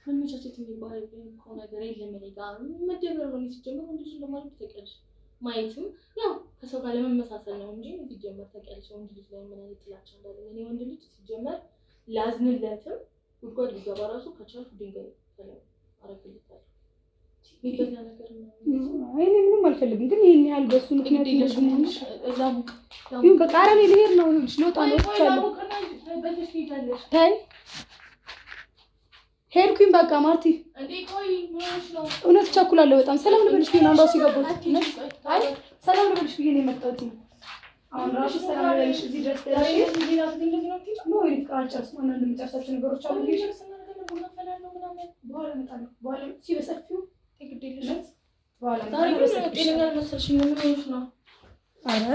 መመቻቸት የሚባል እኮ ነገር የለም። እኔ ጋር መደበር ነው ሲጀመር ወንድ ልጅ ለማለት ታውቂያለሽ። ማየትም ያው ከሰው ጋር ለመመሳሰል ነው እንጂ ሲጀመር ታውቂያለሽ ወንድ ልጅ ላይ ምን አይነት ጥላቻ እንዳለ። እኔ ወንድ ልጅ ሲጀመር ላዝንለትም ጉድጓድ ቢገባ ራሱ ከቻልኩ ድንጋይ አረግልታለሁ። ይገዛ ነገር ነው። አይ እኔ ምንም አልፈልግም፣ ግን ይሄን ያህል በሱ ምክንያት ይልሽልሽ እዛሙቅ ይሁን በቃ አረኔ ልሄድ ነው ይልሽ ልወጣ ነው ይቻላል። ታይ ሄድኩኝ በቃ ማርቲ እንዴ ቆይ ምንሽ ነው? እውነት ቸኩላለሁ በጣም። ሰላም ልበልሽ ብዬሽ ነው አምባሲ ገባሁት። አይ ሰላም ልበልሽ ብዬሽ ነው የመጣሁት። አሁን ራሱ ሰላም ልበልሽ እዚህ ድረስ ደርሼ እዚህ ጋር እንደዚህ ነው ትይኝ ነው ወይ ቃልቻስ ማንንም የምጨርሳቸው ነገሮች አሉ ልጅ በኋላ እመጣለሁ። በኋላ ሲበሰፊው ትግዴልሽ በኋላ ዛሬ ግን ጤነኛ አልመሰልሽኝ። ምን ሆነሽ ነው? አረ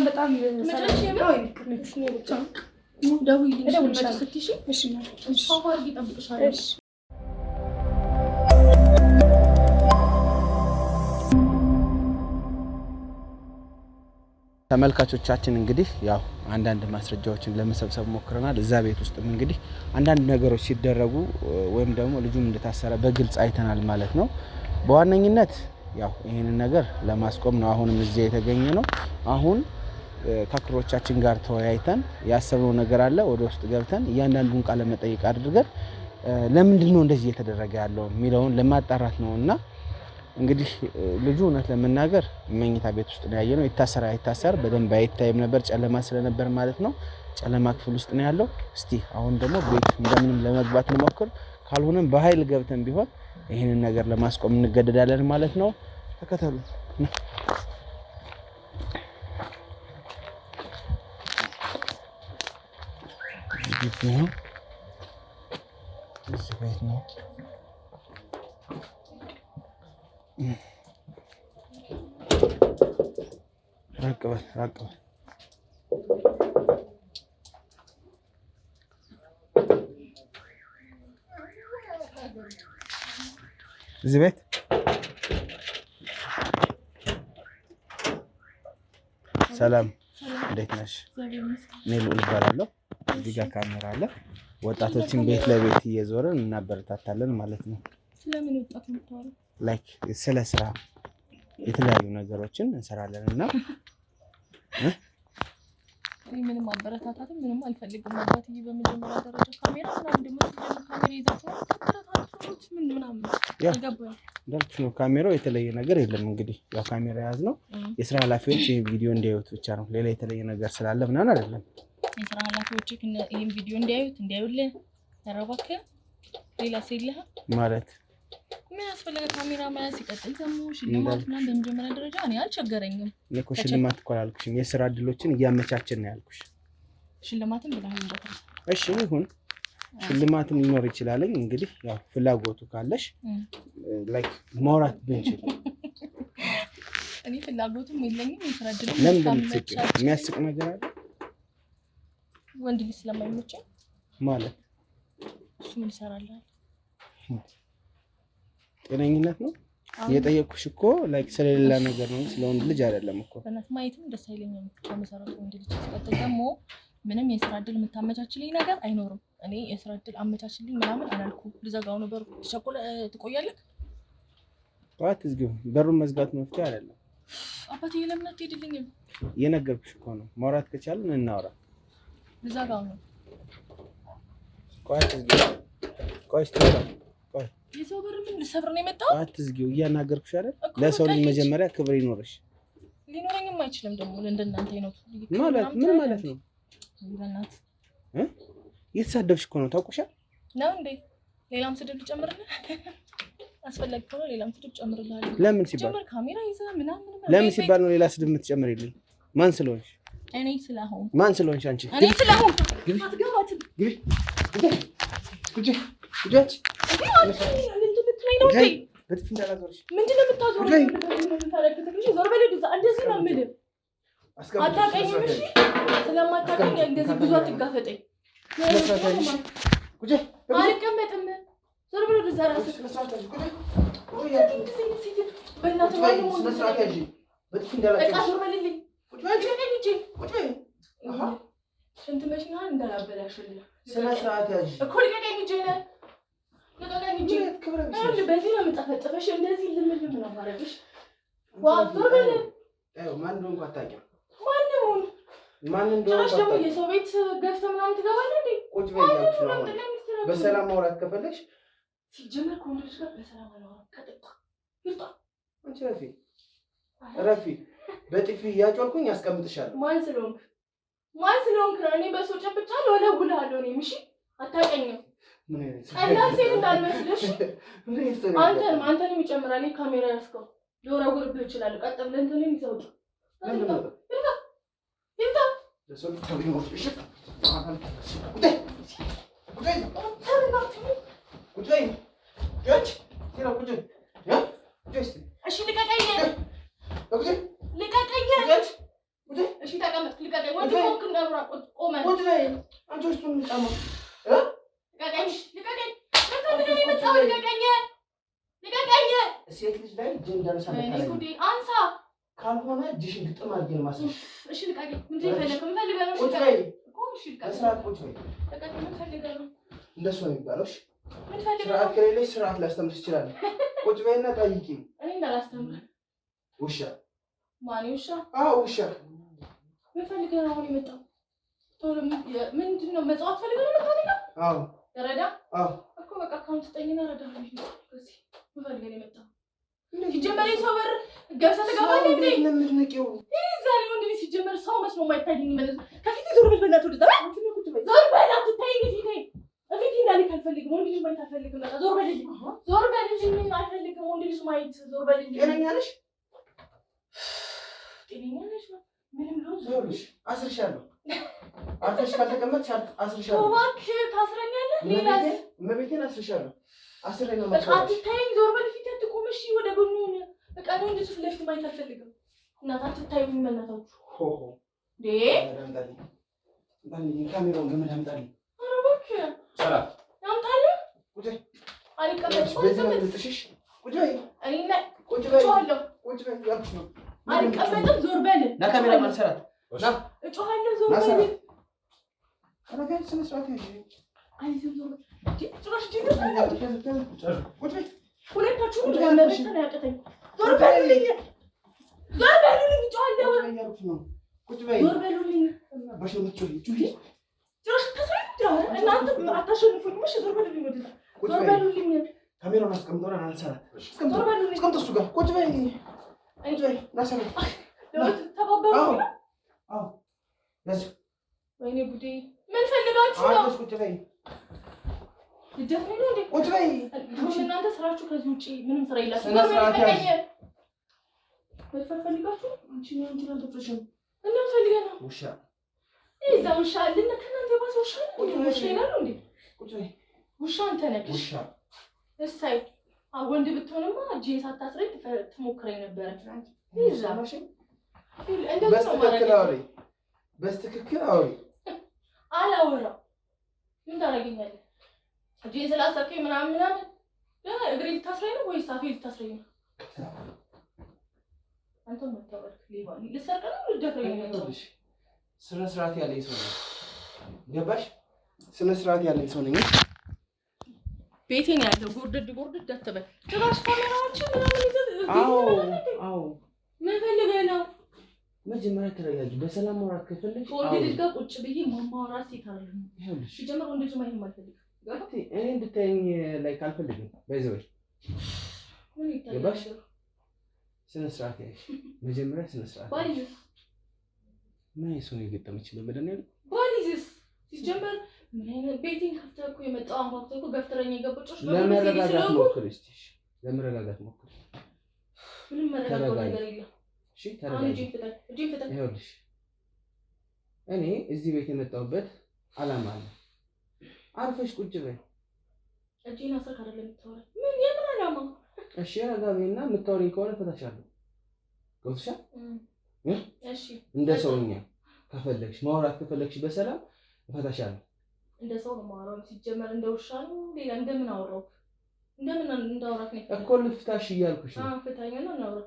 በጣም መጨረሻ ነው ይቅርልሽ ነው ብቻ ደውዪልኝ ስትይሽ እሺ ሻወር ይጠብቅሻል። እሺ ተመልካቾቻችን እንግዲህ ያው አንዳንድ ማስረጃዎችን ለመሰብሰብ ሞክረናል። እዛ ቤት ውስጥም እንግዲህ አንዳንድ ነገሮች ሲደረጉ ወይም ደግሞ ልጁም እንደታሰረ በግልጽ አይተናል ማለት ነው። በዋነኝነት ያው ይሄንን ነገር ለማስቆም ነው አሁንም እዚህ የተገኘ ነው። አሁን ከክሮቻችን ጋር ተወያይተን ያሰብነው ነገር አለ። ወደ ውስጥ ገብተን እያንዳንዱን ቃለ መጠይቅ አድርገን ለምንድነው እንደዚህ እየተደረገ ያለው የሚለውን ለማጣራት ነውና እንግዲህ ልጁ እውነት ለመናገር መኝታ ቤት ውስጥ ነው ያየነው። ይታሰር በደንብ አይታይም ነበር ጨለማ ስለነበር ማለት ነው። ጨለማ ክፍል ውስጥ ነው ያለው። እስቲ አሁን ደግሞ ቤት እንደምንም ለመግባት እንሞክር። ካልሆነም በኃይል ገብተን ቢሆን ይሄንን ነገር ለማስቆም እንገደዳለን ማለት ነው። ተከተሉ። እዚህ ቤት ነው። ራቅ በል እዚህ ቤት ሰላም፣ እንዴት ነሽ? እኔ ልዑል እባላለሁ። እዚህ ጋር ካሜራ አለ። ወጣቶችን ቤት ለቤት እየዞርን እናበረታታለን ማለት ነው። ስለምን ወጣት ነው? ላይክ ስለ ስራ የተለያዩ ነገሮችን እንሰራለን እና ምንም አልበረታታትም ምንም አልፈልግም። አባትዬ በመጀመሪያ ደረጃ ካሜራ ምናምን ደግሞ ካሜራ ይዛችሁ ተበረታቱት ምን ምናምን አልገባኝም። እንዳልኩሽ ነው ካሜራው የተለየ ነገር የለም። እንግዲህ ያው ካሜራ ያዝ ነው የስራ ኃላፊዎች ይሄን ቪዲዮ እንዲያዩት ብቻ ነው። ሌላ የተለየ ነገር ስላለ ምናምን አይደለም። የስራ ኃላፊዎች ይሄን ቪዲዮ እንዲያዩልህ ተረባከ ሌላ ሲልህ ማለት ምን ያስፈልጋል? ካሜራ መያዝ ሲቀጥል ደግሞ ሽልማት ምናምን በመጀመሪያ ደረጃ እኔ አልቸገረኝም። እኮ ሽልማት እኮ አላልኩሽም፣ የስራ እድሎችን እያመቻችን ነው ያልኩሽ። ሽልማትም ብለሃል እንዴ? እሺ ይሁን ሽልማትም ሊኖር ይችላል። እንግዲህ ያው ፍላጎቱ ካለሽ ላይክ ማውራት ብንችል እኔ ፍላጎቱም የለኝም። የስራ እድልም ለምን የሚያስቅ ነገር አለ? ወንድ ልጅ ስለማይመቸኝ ማለት እሱ ምን ይሰራል? ጤነኝነት ነው የጠየቅኩሽ እኮ ላይክ ስለሌላ ነገር ነው፣ ስለወንድ ልጅ አይደለም እኮ። በእናትህ ማየትም ደስ አይለኝም ከመሰረቱ ወንድ ልጅ ሲቀጥል ደግሞ ምንም የስራ እድል የምታመቻችልኝ ነገር አይኖርም። እኔ የስራ እድል አመቻችልኝ ምናምን አላልኩም። ልዘጋው ነው በሩ። ትቆያለህ? አትዝጊው። በሩን መዝጋት መፍትሄ አይደለም። አባትዬ ለምን አትሄድልኝም? እየነገርኩሽ እኮ ነው። ማውራት ከቻልን እናውራ። ልዘጋው ነው። ቆይ አትዝጊው። ቆይ ስትወጣ ቆይ የሰው በር ምን ልሰብር ነው የመጣው? አትዝጊው። እያናገርኩሽ አይደል? ለሰው ልጅ መጀመሪያ ክብር ይኖርሽ። ሊኖረኝም አይችልም ደግሞ እንደናንተ ነው ማለት ምን ማለት ነው? በእናት እየተሳደብሽ እኮ ነው። ታውቁሻል ነው እንዴ? ሌላም ስድብ ጨምርልህ አስፈላጊ ከሆነ ሌላም ስድብ ጨምርልሃለሁ። ለምን ሲባል ጨምር ካሜራ ይዘህ ምናምን ለምን ሲባል ነው ሌላ ስድብ የምትጨምሪልኝ? ማን ስለሆንሽ? እኔ ስለሆንኩ። ማን ስለሆንሽ? አንቺ እኔ ስለሆንኩ አትገባትም። ግቢ ጉጂ በጥፊ እንዳላዞርሽ። ምንድን ነው የምታዞረው? ዞር በል ወደዛ። እንደዚህ ነው የምልህ። አታውቀኝም። እሺ ስለማታውቀኝ እንደዚህ ብዙ አትጋፈጠኝ። አልቀመጥም። ዞር በል ወደዛ። እራስህ በእናትህ በጥፊ እንዳላዞርሽ። በቃ ዞር በልልኝ። ሽንት መሽናህን እንዳላበላሽልህ ስነ ስርዓት ያዥ እኮ። ልቀቀኝ እጄን፣ ልቀቀኝ እጄን። በዚህ ነው የምጠፈጥፈሽ። እንደዚህ ልምልም ነው የማደርግሽ። ዞር በል። ማን እንደሆንኩ አታውቂም። ማን እንደሆንኩ ደግሞ የሰው ቤት ገፍተህ ምናምን ትገባለህ እንዴ? ቁጭ በይ እያልኩሽ ነው። በሰላም ማውራት ከፈለግሽ ሲጀመር ከወንዶች ጋር በሰላም አላወራም። ቀጥታ ይውጣ። አንቺ ረፊ በጥፊ እያጮልኩኝ አስቀምጥሻለሁ። ማን ስለሆንክ ነው? እኔ በሱ ጨብጫለሁ፣ እለውልሃለሁ። እኔም እሺ አታውቀኝም። ቀላል ሴት እንዳልመስልሽ። አንተንም ይጨምራል። ካሜራ ያዝከው ልወረውርብህ እችላለሁ። ቀጥ ብለህ እንትንን ይዘው ይውጣ። እሺ ልቀቀኝ። እሺ ተቀመጥ። ልቀቀኝ። ወንድ ሆንክ እንደብራ ቆመን ሴት ልጅ ላይ እጅ እንዳነሳ አንሳ ካልሆነ እጅሽን ግጥም አድርጌ ነው ማስረሽ። እሺ ልቀቀኝ። ምንድን ነው የፈለከው? የምፈልገው ነው። ቁጭ በይ። በስርዓት ቁጭ በይ። የምፈልገው ነው። እንደሱ ነው የሚባለው። የምፈልገው ስርዓት ከሌለሽ ስርዓት ላስተምርሽ እችላለሁ። ቁጭ በይና ጠይቂ። እኔ እንዳላስተምር ውሻ ማን ውሻ? አዎ ውሻ። የምፈልገው ነው አሁን የመጣው። ቶሎ ምንድን ነው መጽዋት ፈልገው ነው የምፈልገው? አዎ ረዳ? አዎ እኮ በቃ አካውንት ስጠኝና እረዳለሁ። እዚህ የምፈልገው ነው የመጣው። ሲጀመር ሰው በር ገብተህ ትገባለህ እንዴ? ለምንድነው ዛሬ ወንድ ልጅ ሲጀመር ሰው መስሎ የማይታየኝ ማለት ነው። ከፊት ዞር ብል በእናትህ ወደዛ ዞር በል። አትታየኝ ፊቴ እፊቴ እንዳልክ አልፈልግም። ወንድ ልጅ ማየት አልፈልግም። በቃ ዞር በልልኝ፣ ዞር በልልኝ። አልፈልግም ወንድ ልጅ ማየት። ዞር በልልኝ። ጤነኛ ነሽ? ጤነኛ ነሽ? ምንም ቢሆን ዞር ልሽ አስርሻለሁ። አርፈሽ ካልተቀመጥሽ አስርሻለሁ። እባክህ ታስረኛለህ። ሌላስ? እመቤቴን አስርሻለሁ። አስሬ ነው በቃ አትታየኝ። ዞር በል። ፊት አትቆም። እሺ ወደ ጎን ሆነ። በቃ ነው እንዴ ፊት ለፊት ማየት አልፈልግም። እናት አትታዩኝ። በእናታችሁ ሆሆ ዴ ካሜራውን ገመድ አምጣልኝ። ኧረ እባክህ ሰላም አምጣልህ። ቁጭ አልቀመጥም። በዚህ ነው የምትጥሽሽ። ቁጭ በይ። እኔ ላይ ቁጭ በይ። እጮሃለሁ። ቁጭ በይ ያልኩሽ ነው። አልቀመጥም። ዞር በል። ለካሜራ ማልሰራት እጮሃለሁ። ዞር በል። አረጋኝ ስነ ስርዓት ያዥ። አይዞህ ዞር በል። ጭራሽ ቁጭ በይ። ሁለታችሁም ለመበተን ያቀተኝ። ዞር በልልኝ፣ ዞር በልልኝ። እጮሃለሁ። ያልኩሽ ነው። ቁጭ በይ። ዞር በሉልኝ። እናንተ አታሸንፉኝም። እሺ ዞር በሉልኝ ወደዛ። ዞር በሉልኝ። ካሜራውን አስቀምጠውና አንሰራት። ዞር በሉልኝ። አስቀምጠው እሱ ጋር ቁጭ በይ። ቁጭ በይ። ናሰራ ተባበሩ። አዎ ነስ ወይኔ ጉዴ! ምን ፈልጋችሁ ነው? ቁጭ በይ። ልደፍኔ ነው እንዴ? ቁጭ በይ። እናንተ ስራችሁ ከዚህ ውጪ ምንም ስራ የላችሁ። ስነ ስርዓት ያዥ። ፈልጋችሁ አንቺ ነው እንጂ አልተፈረሽም። እና ፈልገህ ነው ውሻ እዛ ውሻ አለና ከእናንተ ባሰ ውሻ ነው። ውሻ ይላሉ እንዴ? ቁጭ በይ። ውሻ አንተ ነህ። ውሻ እሰይ ወንድ ብትሆንማ እጄን ሳታስረኝ ትሞክረኝ ነበረ። ይዛ በስትክክል አውሪ። በስትክክል አውሪ። አላወራም። ምን ታደርገኛለህ? እጄን ስላሰርከኝ ምናምን እግሬ ልታስረኝ ነው ወይስ አፌ ልታስረኝ ነው? አንተ መታወቅ ሌባ ልሰርቅ ነው ልደፍረኝ ነው? ስነ ስርዓት ያለኝ ሰው ነኝ። ገባሽ? ስነ ስርዓት ያለኝ ሰው ነኝ። ቤቴን ያለው ጎርደድ አትበል። ጭራሽ ካሜራዎችን ምናምን ይዘህ አዎ ምን ፈልገህ ነው? መጀመሪያ ተረጋጊ። በሰላም ማውራት ከፈለግሽ ከወንድ ልጅ ጋር ቁጭ ብዬ ማውራት ሴት አይደለም። ይኸውልሽ ሲጀመር ወንድ ልጅ ማየት አልፈልግም። እኔ እንድታይኝ ላይ ካልፈልግም በይዘው ምን ይታያል? ገባሽ? ስነ ስርዓት ያለሽ መጀመሪያ ስነ ስርዓት ባሊዝስ ምን አይነት ሰው ነው የገጠመች ነው በደንብ ባሊዝስ ሲጀመር ምን አይነት ቤቴን ከፍተህ እኮ የመጣው አንኳኩተህ እኮ ገፍትረኝ የገባጮች ለመረጋጋት ሞክሪ እስቲ። ለመረጋጋት ሞክሪ። ምንም መረጋጋት ነገር የለም። እሺ ተረጋጊ። ይኸውልሽ እኔ እዚህ ቤት የመጣሁበት ዓላማ አለ። አርፈሽ ቁጭ በይ። እጄን አስረክ አይደለም የምታወራኝ። ምን የምን ዓላማ? እሺ ረጋ በይና የምታወሪኝ ከሆነ ፈታሻለሁ። ገብቶሻል? እሺ እንደ ሰውኛ ከፈለግሽ ማውራት ከፈለግሽ በሰላም እፈታሻለሁ። እንደ ሰው ነው የማወራው። ሲጀመር እንደ ውሻ ነው። ሌላ እንደምን አወራው? እንደምን እንዳወራክ ነው እኮ ልፍታሽ እያልኩሽ ነው። ፍታኝና እናውራ።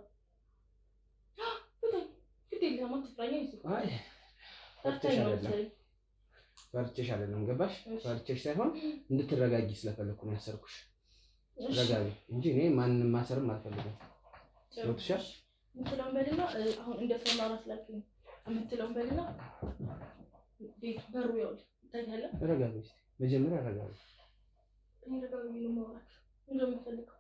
ፍታኝ ግዴ ለማት ፍራኛ ይዙ። አይ ፈርቼሽ አይደለም ገባሽ? ፈርቼሽ ሳይሆን እንድትረጋጊ ስለፈለኩ ነው ያሰርኩሽ። ረጋቢ እንጂ እኔ ማንንም ማሰርም አልፈልግም። ገብቶሻል? የምትለውን በልና አሁን እንደ ሰው ማውራት ስላልከኝ የምትለውን በልና ቤት በሩ ይኸውልህ ታያለህ። ረጋቢ እስኪ መጀመሪያ ረጋቢ። እኔ ረጋቢ ነው ማውራት እንደምፈልገው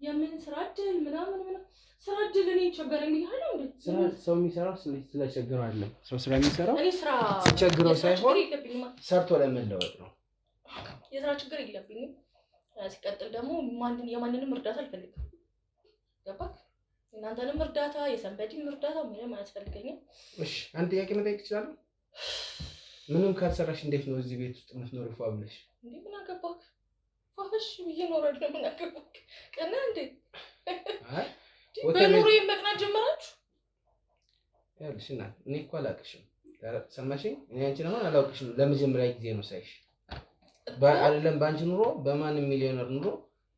የምን ስራ እድል ምናምን ስራ እድል እኔ ቸገረኝ ብያለሁ እንዴ? ስራ ሰው የሚሰራው ስለቸገረው አይደለም። ሰው ስራ የሚሰራው እኔ ስራ ሲቸግረው ሳይሆን ሰርቶ ለመለወጥ ነው። የስራ ችግር የለብኝም። ሲቀጥል ደግሞ የማንንም እርዳታ አልፈልግም። ገባክ? እናንተንም እርዳታ የሰንበዲም እርዳታ ምንም አያስፈልገኝም። እሺ አንድ ጥያቄ መጠየቅ እችላለሁ? ምንም ካልሰራሽ እንዴት ነው እዚህ ቤት ውስጥ የምትኖሪው? ፏ ብለሽ እንዴ? ምን አገባክ? ፏፈሽ ብዬ እኖራለሁ። ምን አገባክ? ቀና እንዴ? አይ በኑሮዬ መቅናት ጀመራችሁ? ይኸውልሽ እናት እኔ እኮ አላውቅሽም። ሰማሽኝ? እኔ አንቺን አሁን አላውቅሽም። ለመጀመሪያ ጊዜ ነው ሳይሽ። አይደለም በአንቺ ኑሮ በማንም ሚሊዮነር ኑሮ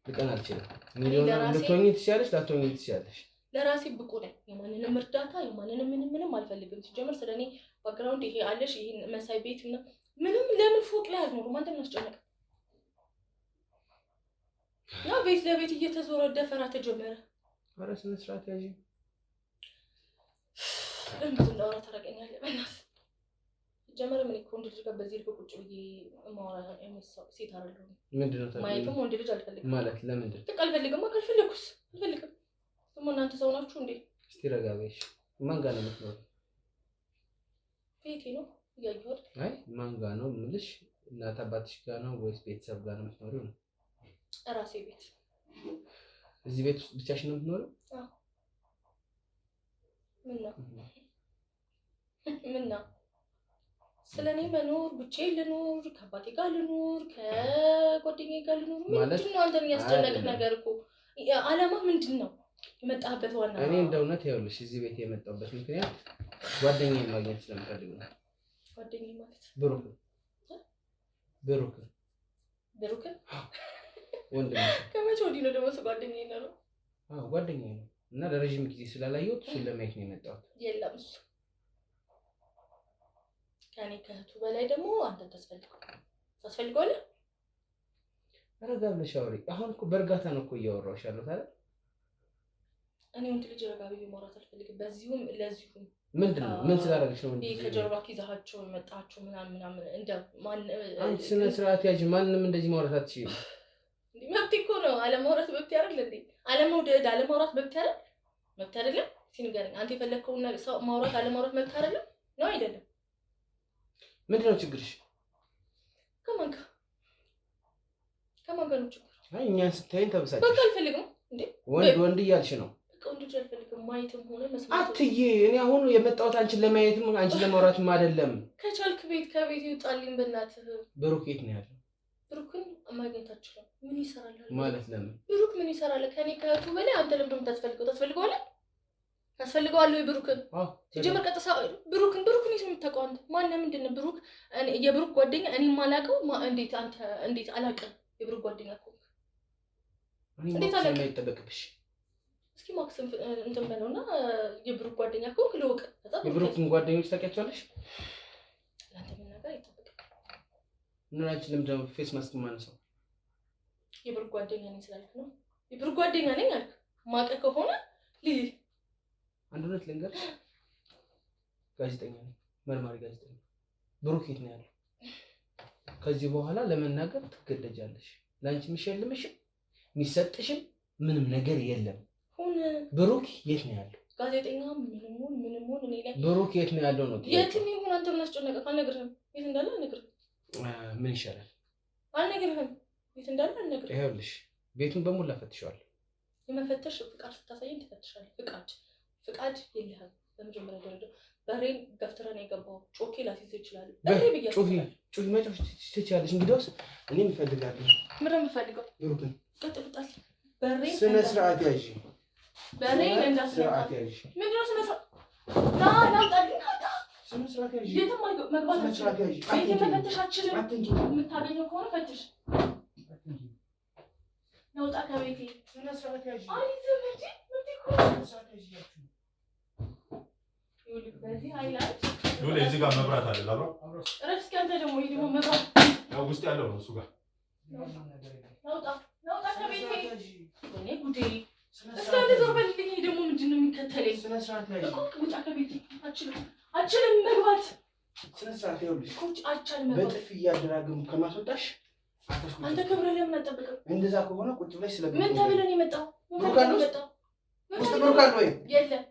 ልቀን አልችልም። ሚሊዮነር ልትሆኚ ትችያለሽ፣ ላትሆኚ ትችያለሽ። ለራሴ ብቁ ነኝ። የማንንም እርዳታ የማንንም ምንም አልፈልግም። ሲጀመር ስለኔ ባክግራውንድ ይሄ አለሽ ይሄን መሳይ ቤት ምንም ለምን ፎቅ ላይ አልኖርም? አንተ ምን አስጨነቀ? ያ ቤት ለቤት እየተዞረ ደፈራ ተጀመረ። ኧረ ስነ ስርዓት ያዢ። እንደዚህ እንዳወራ ታደርገኛለህ? በእናትህ ጀመረ ምን ወንድ ልጅ ጋር በዚህ ልክ ቁጭ ብዬ ማውራት ሴት አይደለሁም። ምንድነው ታዲያ? ማየትም ወንድ ልጅ አልፈልግም ማለት ለምንድን ነው? አልፈልግም። ካልፈለኩስ አልፈልግም። ደግሞ እናንተ ሰው ናችሁ እንዴ? እስቲ ረጋ በይሽ። ማን ጋር ነው የምትኖሪው? ቤቴ ነው እያየሁት። አይ ማን ጋር ነው የምልሽ? እናት አባትሽ ጋር ነው ወይስ ቤተሰብ ጋር ነው የምትኖሪው? ነው ራሴ ቤት። እዚህ ቤት ውስጥ ብቻሽን ነው የምትኖሪው? አዎ። ምን ነው ስለኔ መኖር ብቻዬን ልኖር፣ ከአባቴ ጋር ልኖር፣ ከጓደኛዬ ጋር ልኖር? ምንድን ነው አንተን ያስጨነቀህ ነገር? እኮ ዓላማ ምንድን ነው? የመጣህበት ዋና እኔ እንደ እውነት ይኸውልሽ እዚህ ቤት የመጣሁበት ምክንያት ጓደኛዬን ማግኘት ስለምፈልግ ነው። ጓደኛዬ ማለት ብሩክ ወንድሜ። ከመቼ ወዲህ ነው ደግሞ ሰው ጓደኛዬ ነው? አዎ ጓደኛዬ ነው እና ለረጅም ጊዜ ስላላየሁት እሱን ለማየት ነው የመጣሁት። የለም እሱ ከኔ ከእህቱ በላይ ደግሞ አንተ ታስፈልገዋለህ። ረጋ ብለሽ አውሪ። አሁን እኮ በእርጋታ ነው እኮ እያወራሁሽ ያለሁት አይደል? እኔ ወንድ ልጅ ረጋ ብዬ ማውራት አልፈልግም። በዚሁም ለዚሁም ምንድነው? ምን ስላደረግሽ ነው? ይሄ ከጀርባ ይዛሃቸው መጣቸው ምናምን እንደ ማን አንቺ ስነ ስርዓት ያዥ። ማንንም እንደዚህ ማውራት አትችይም። መብት እኮ ነው። አለማውራት መብት አይደል እንዴ? አለመውደድ አለማውራት መብት አይደል? መብት አይደለም? ሲንገርኝ አንተ የፈለከውና ሰው ማውራት አለማውራት መብት አይደለም ነው አይደለም? ምንድነው ችግርሽ? ከማን ጋር ነው ችግር? አይ እኛን ስታይን ተበሳጭ። በቃ አልፈልግም እንዴ? ወንድ እያልሽ ነው? በቃ ወንድ ልጅ አልፈልግም። ማየትም ሆነ መስማት አትዬ። እኔ አሁን የመጣሁት አንቺን ለማየትም አንቺን ለማውራትም አይደለም። ከቻልክ ከቤት ይውጣልኝ በእናትህ። ብሩክ የት ነው ያለው? ብሩክን ማግኘት አትችልም። ምን ይሰራል ማለት? ለምን ብሩክ ምን ይሰራል? ከኔ ከእህቱ በላይ አንተ ለምን ታስፈልገዋለህ? ታስፈልገዋለህ ወይ ብሩክን? ሲጀመር ቀጥታ ብሩክን ይስም የምታውቀው አንተ ማነው? ምንድን ነው ብሩክ? የብሩክ ጓደኛ እኔ የማላውቀው እንዴት አላውቅም? የብሩክ ጓደኛ እኮ እንዴት አላውቅም? አይጠበቅብሽ። እስኪ ማክስም እንትን በለውና የብሩክ ጓደኛ እኮ ልወቅ። የብሩክን ጓደኞች ታውቂያቸዋለሽ? ለአንተ መናገር አይጠበቅም። ምናችን ለምንድን ነው ፌስ ማስክ የማነሳው? የብሩክ ጓደኛ ነኝ ስላልክ ነው። የብሩክ ጓደኛ ነኝ አልክ። ማውቀው ከሆነ አንድ እውነት ልንገርሽ፣ ጋዜጠኛ ነኝ፣ መርማሪ ጋዜጠኛ። ብሩክ የት ነው ያለው? ከዚህ በኋላ ለመናገር ትገደጃለሽ። ላንቺ የሚሸልምሽም የሚሰጥሽም ምንም ነገር የለም። ብሩክ የት ነው ያለው? ጋዜጠኛ ምንም ሆን እኔ ላይ ብሩክ የት ነው ያለው ነው? የትም ይሁን አንተ ምን አስጨነቀህ? አልነግርህም። የት እንዳለ አልነግርህም። ምን ይሻላል? አልነግርህም። የት እንዳለ አልነግርህም። ይኸውልሽ ቤቱን በሙሉ አፈትሸዋለሁ። የመፈተሽ ፍቃድ ስታሳየኝ ትፈትሻለህ። ፍቃድ የለህም። በመጀመሪያ ደረጃ በሬን ገፍትረን የገባው ጮኬ ላስይዘው ይችላል። ጩሂ መጮህ ትችያለሽ። እንግዲያውስ እኔም እፈልጋለሁ። ምንድን ነው የምፈልገው? ብሩክን ቀጥልጣል። በሬን ስነ ስርዓት ያዥ። በሬን እንዳስረዓት ያዥ። ምንድን ነው ስነ ስርዓት? ናውጣልኝ። ስነ ስርዓት ያዥ። የትም መግባት አትችልም። ቤቴን መፈተሽ አትችልም። የምታገኘው ከሆነ ፈትሽ። ናውጣ ከቤቴ። ስነ ስርዓት ያዥ። አይዘም እንጂ እዚህ ጋር መብራት አለ። እስኪ አንተ ደግሞ ይሄ ደግሞ መብራት ያው ውስጥ ያለው ነው እሱ ጋር ናውጣ ከቤቴ። እኔ ጉዴ። እስኪ አንተ ዞር በልልኝ። ይሄ ደግሞ ምንድን ነው የሚከተለኝ? ስነ ስርዓት ያዥ። ውጣ ከቤቴ። አችልም መግባት። ስነ ስርዓት ይኸውልሽ፣ አልቻልም መግባት። በጥፍ እያደራገሙ ከማስወጣሽ አንተ ክብረ ለምን አጠብቅም? እንደዛ ከሆነ ቁጭ ብለሽ ስለ ምን ተብለን የመጣው? ብሩክ አለ ወይ? የለም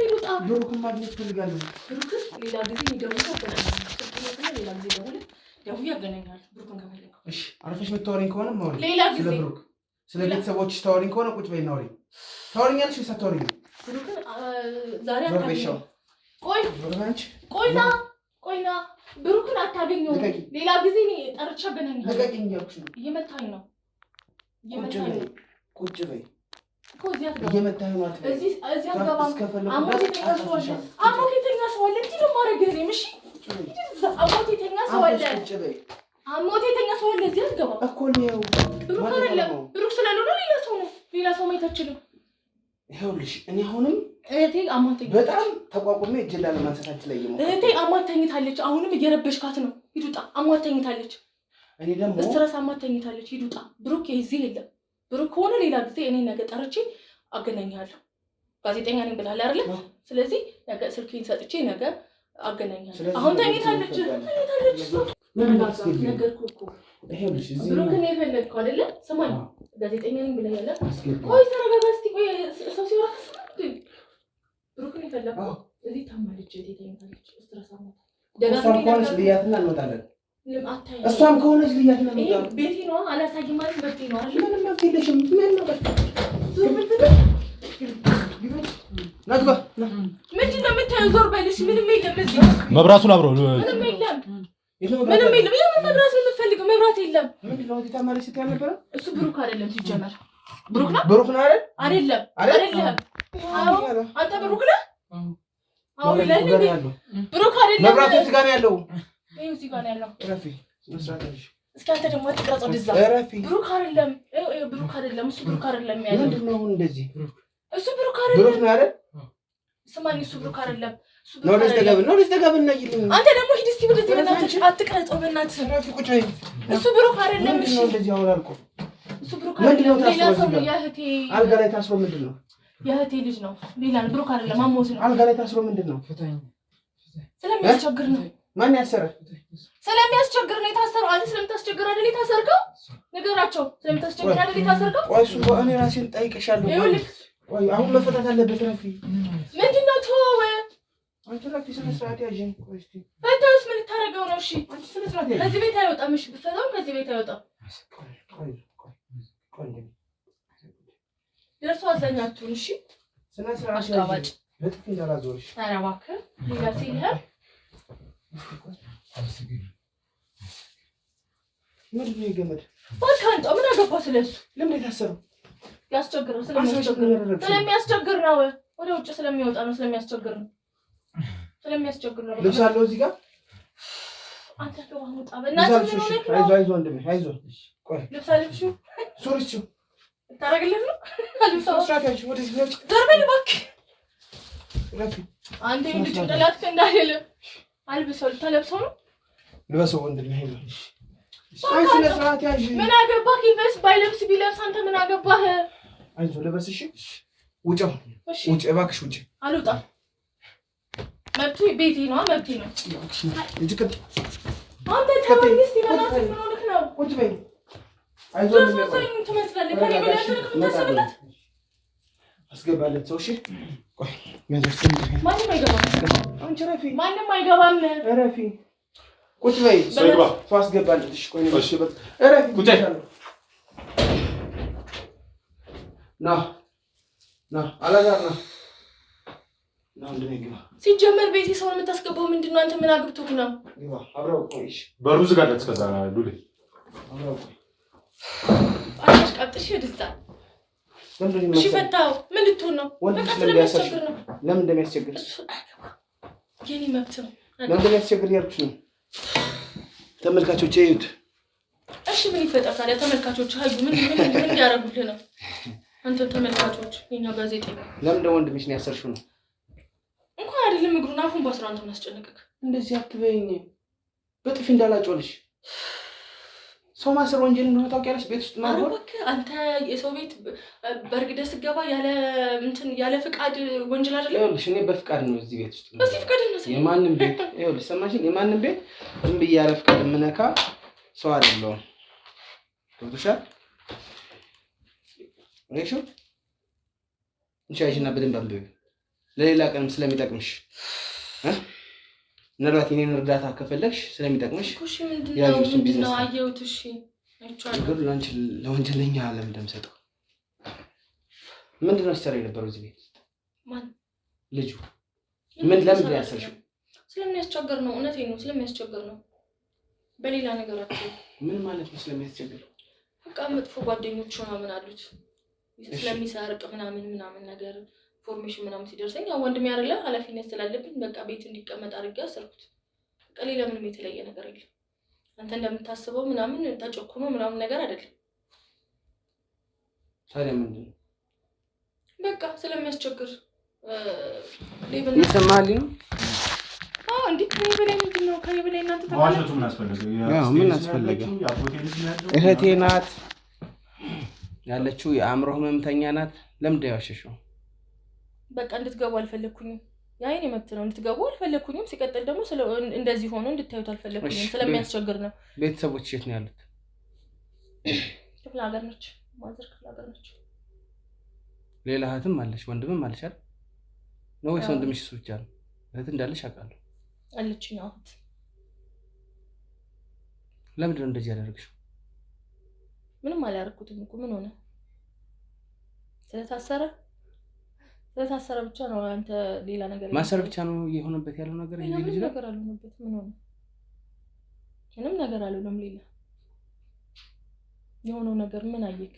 ይሉጣ። ብሩክን ማግኘት ፈልጋለሁ። ብሩክን ሌላ ጊዜ ይደውል ያገናኛል። ሌላ ጊዜ ደውል ያገናኛል። ብሩክን ከፈለከው እሺ፣ አርፈሽ የምታወሪኝ ከሆነ ማውሪ። ሌላ ጊዜ ስለ ብሩክ ስለ ቤተሰቦችሽ ታወሪኝ ከሆነ ቁጭ በይና አውሪኝ። ታወሪኛለሽ ወይስ አታወሪኝም? ብሩክን ዛሬ አታገኘው። ቆይና ብሩክን አታገኘው። ሌላ ጊዜ ጠርቻ አገናኛለሁ። ልቀቂኝ እያልኩሽ ነው። እየመታኝ ነው። ቁጭ በይ እኮ እዚህ አትገባም። እየመታኝ ነው። እዚህ አትገባም። አሞቴተኛ ሰው አለ። እንዲህ ነው የማደርግህ እኔም። እሺ አሞቴተኛ ሰው አለ። እዚህ አትገባም እኮ ነው። ብሩክ አይደለም። ብሩክ ስለሌለ ሌላ ሰው ማየት አትችልም። ይኸውልሽ እኔ አሁንም እህቴ አማተኝ በጣም ተቋቁሜ እጅ ላለማንሳት ላይ እህቴ አማተኝታለች። አሁንም እየረበሽካት ነው። ሂዱጣ። አማተኝታለች። እኔ ደግሞ ስትረስ አማተኝታለች። ሂዱጣ። ብሩክ እዚህ የለም። ብሩክ ከሆነ ሌላ ጊዜ እኔ ነገ ጠርቼ አገናኛለሁ። ጋዜጠኛ ነኝ ብለሃል አይደለ? ስለዚህ ነገ ስልኬን ሰጥቼ ነገ አገናኛለሁ። አሁን ተኝታለች። ነገርኩህ እኮ ብሩክን የፈለግከው አይደለ? ስማኝ፣ ጋዜጠኛ ነኝ ብለሃል። ቆይ ተረጋጋ እስኪ። ቆይ ሰው ሲወራ ብሩክን የፈለግከው እዚህ ታማለች። ተኝታለች። ስትረስ እሷም ከሆነች ልያትና እንወጣለን። እሷም ከሆነች ልያትና እንወጣለን። ቤቴ ነው አላሳይም ማለት ቤቴ ነው አይደል? ምንም መብት የለሽም። ናግባ። ምንድን ነው የምታየው? ዞር በልሽ። ምንም የለም እዚህ። መብራቱን አብረው ምንም የለም። ምንም የለም። የምን መብራት ነው የምትፈልገው? መብራት የለም። ምንድን ነው ታማለች ስትይ ነበር? እሱ ብሩክ አይደለም ሲጀመር። ብሩክ ነው? ብሩክ ነው አይደል? አይደለም። አንተ ብሩክ ነህ? አዎ ይላል። ብሩክ አይደለም። መብራቱ እዚህ ጋር ነው ያለው። ይሄ እዚህ ጋር ነው ያለው። ረፊ መስራታለሽ። እስኪ አንተ ደግሞ አትቀረጸው ወደዛ። ረፊ ብሩክ አይደለም። ብሩክ አይደለም። እሱ ብሩክ አይደለም ያለው። ምንድን ነው አሁን እንደዚህ? እሱ ብሩክ አይደለም። ብሩክ ነው አይደል? ስማኝ፣ እሱ ብሩክ አይደለም። ነው ደስተጋብና ይልኝ። አንተ ደግሞ ሂድ እስቲ ወደዚህ። በእናትህ አትቀረጸው። በእናትህ ረፊ ቁጭ በይ። እሱ ብሩክ አይደለም። እሺ ነው እንደዚህ አሁን አልኩ። እሱ ብሩክ አይደለም። ሌላ ሰው ነው። ያህቴ አልጋ ላይ ታስሮ ምንድን ነው? የእህቴ ልጅ ነው። ሌላ ብሩክ አይደለም፣ አሞት ነው። አልጋ ላይ ታስሮ ምንድን ነው? ስለሚያስቸግር ነው። ማን ያሰረ? ስለሚያስቸግር ነው የታሰረው። አንተ ስለምታስቸግር አይደል የታሰርከው? ነገራቸው ስለምታስቸግር አይደል የታሰርከው? ቆይ እሱ እኔ ራሴን ጠይቀሻለሁ። ቆይ አሁን መፈታት አለበት። ረፊ ምንድን ነው ተወው። አንቺ ረፊ ስነ ስርዓት ያዥኝ። ቆይ እስኪ ፈታውስ ምን ልታደርገው ነው? እሺ አንቺ ስነ ስርዓት ያዥኝ። ከዚህ ቤት አይወጣም። እሺ ብትፈታው ከዚህ ቤት አይወጣም። ደርሶ አዛኛችሁን። እሺ ስነ ስርዓት ያዥኝ። በጥፊ እንዳላዞርሽ። ኧረ እባክህ ሌላ ሲልህ ምንድን ነው የገመድ? እባክህ አንተ ምን አገባህ ስለሱ? ለምን የታሰረው? ያስቸግረው ስለሚያስቸግር ነው። ወደ ውጭ ስለሚወጣ ነው። ስለሚያስቸግር ነው። ልብስ አለው እዚህ ጋር። አንተ ገባ ወጣ። በእናትህ አይዞህ ወንድሜ አይዞህ። ቆይ ልብስ አልብሽው ሱሪሽው ታረግልህ ነው። አልብሰው ስትራቴጂ ወደዚህ ነው። ዘርበል እባክህ ረፊ አንተ እንደ ጭንቅላት እንዳይል አልብሰው። ልታለብሰው ነው። ልበሰው ወንድሜ አይዞህ። አይ ስነ ስርዓት ያዥ። ምን አገባህ? ይበስ ባይለብስ ቢለብስ አንተ ምን አገባህ? አይዞህ ልበስ። እሺ ውጭ ውጭ እባክሽ ውጭ። አልወጣም። መብቱ ቤቴ ነው። መብቴ ነው። እጅ ከት አንተ ተመልስ ይመጣል። ምን ሆነህ ነው? ቁጭ በይ። አይዞህ ለምን ትመስላለህ? ከኔ በላይ ተረክ ምታሰብለት አስገባለት ሰው። እሺ ቆይ ያዘስ ማንም አይገባም። አንቺ ረፊ ማንም አይገባም። ረፊ ቁጭ በይ። ሰው አስገባለት። እሺ ቆይ ነው። እሺ ረፊ ቁጭ ና አላዛር ና ግባ። ሲጀመር ቤቴ ሰውን የምታስገባው ምንድን ነው? አንተ ምን አግብቶህ ነው? ግባ አብረው ቆይሽ። በሩ ዝጋለት። እስከዛ ሉሌ አብረው ቆይ። አሽ ቀጥሽ ወደዛ። ለምን እሺ ፈታው። ምን ልትሆን ነው? በቃ ስለሚያስቸግር ነው። ለምን እንደሚያስቸግር የኔ መብት ነው። ለምን እንደሚያስቸግር ያልኩሽ ነው። ተመልካቾች እዩት። እሺ ምን ይፈጠር ታዲያ? ተመልካቾች ሀዩ ምን ያደርጉልህ ነው? አንተ ተመልካቾች የኛ ጋዜጠኛ ለምን እንደ ወንድምሽ ነው ያሰርሽው ነው? እንኳን አይደለም እግሩን አፉን ባስራ አንተ እናስጨነቅክ። እንደዚህ አትበይኝ። በጥፊ እንዳላጮልሽ። ሰው ማሰር ወንጀል እንደሆነ ታውቂያለሽ። ቤት ውስጥ ማርወር አንተ የሰው ቤት በርግደህ ስትገባ ያለ ፍቃድ ወንጀል አይደለም። ይኸውልሽ እኔ በፍቃድ ነው እዚህ ቤት ውስጥ በዚህ ፍቃድ ነው የማንም ቤት ይኸውልሽ ሰማሽኝ? የማንም ቤት ዝም ብዬ ያለ ፍቃድ የምነካ ሰው አይደለሁም። ገብቶሻል? እሺ እንሻይሽና በደንብ አንብቢ። ለሌላ ቀንም ስለሚጠቅምሽ ምናልባት የኔን እርዳታ ከፈለግሽ ስለሚጠቅምሽ። እሺ ምንድነው አየሁት። እሺ አይቻልም። ግን ላንቺ ለወንጀለኛ ዓለም እንደምሰጠው ምንድነው ሲሰራ የነበረው እዚህ ቤት? ማን ልጁ ለምን ያሰርሽው? ስለሚያስቸግር ነው። እውነቴን ነው። ስለሚያስቸግር ነው። በሌላ ነገር አትይ። ምን ማለት ነው ስለሚያስቸግር? በቃ መጥፎ ጓደኞች ምናምን አሉት። ስለሚሰርቅ ምናምን ነገር ኢንፎርሜሽን ምናምን ሲደርሰኝ ያው ወንድሜ አይደለ ኃላፊነት ስላለብኝ በቃ ቤት እንዲቀመጥ አድርጌ አሰርኩት። በቃ ሌላ ምንም የተለየ ነገር የለም። አንተ እንደምታስበው ምናምን ተጨኩኖ ምናምን ነገር አይደለም። ታዲያ ምንድነው? በቃ ስለሚያስቸግር ሌብና ይሰማል ነው። እንዴ ከኔ በላይ ምንድነው? ከኔ በላይ እናንተ ተማሽቱ ምን አስፈልገ? ምን አስፈልገ? እህቴ ናት ያለችው የአእምሮ ህመምተኛ ናት። ለምን ያዋሸሽው? በቃ እንድትገቡ አልፈለኩኝም። ያይኔ መብት ነው። እንድትገቡ አልፈለኩኝም። ሲቀጥል ደግሞ እንደዚህ ሆኖ እንድታዩት አልፈለኩኝም። ስለሚያስቸግር ነው። ቤተሰቦች የት ነው ያሉት? ክፍለ ሀገር ነች። ማዘር ክፍለ ሀገር ነች። ሌላ እህትም አለሽ ወንድምም አለሽ አይደል? ነው ወይስ ወንድምሽ እሱ ብቻ ነው? እህት እንዳለሽ አውቃለሁ። አለችኝ እህት። ለምንድን ነው እንደዚህ ያደረግሽው? ምንም አላደረኩትም እኮ። ምን ሆነ? ስለታሰረ ብቻ ነው። አንተ ሌላ ነገር ማሰር ብቻ ነው የሆነበት ያለው ነገር ይሄ ልጅ ነገር አልሆነበት። ምን ሆነ? ምንም ነገር አልሆነም። ሌላ የሆነው ነገር ምን አየክ?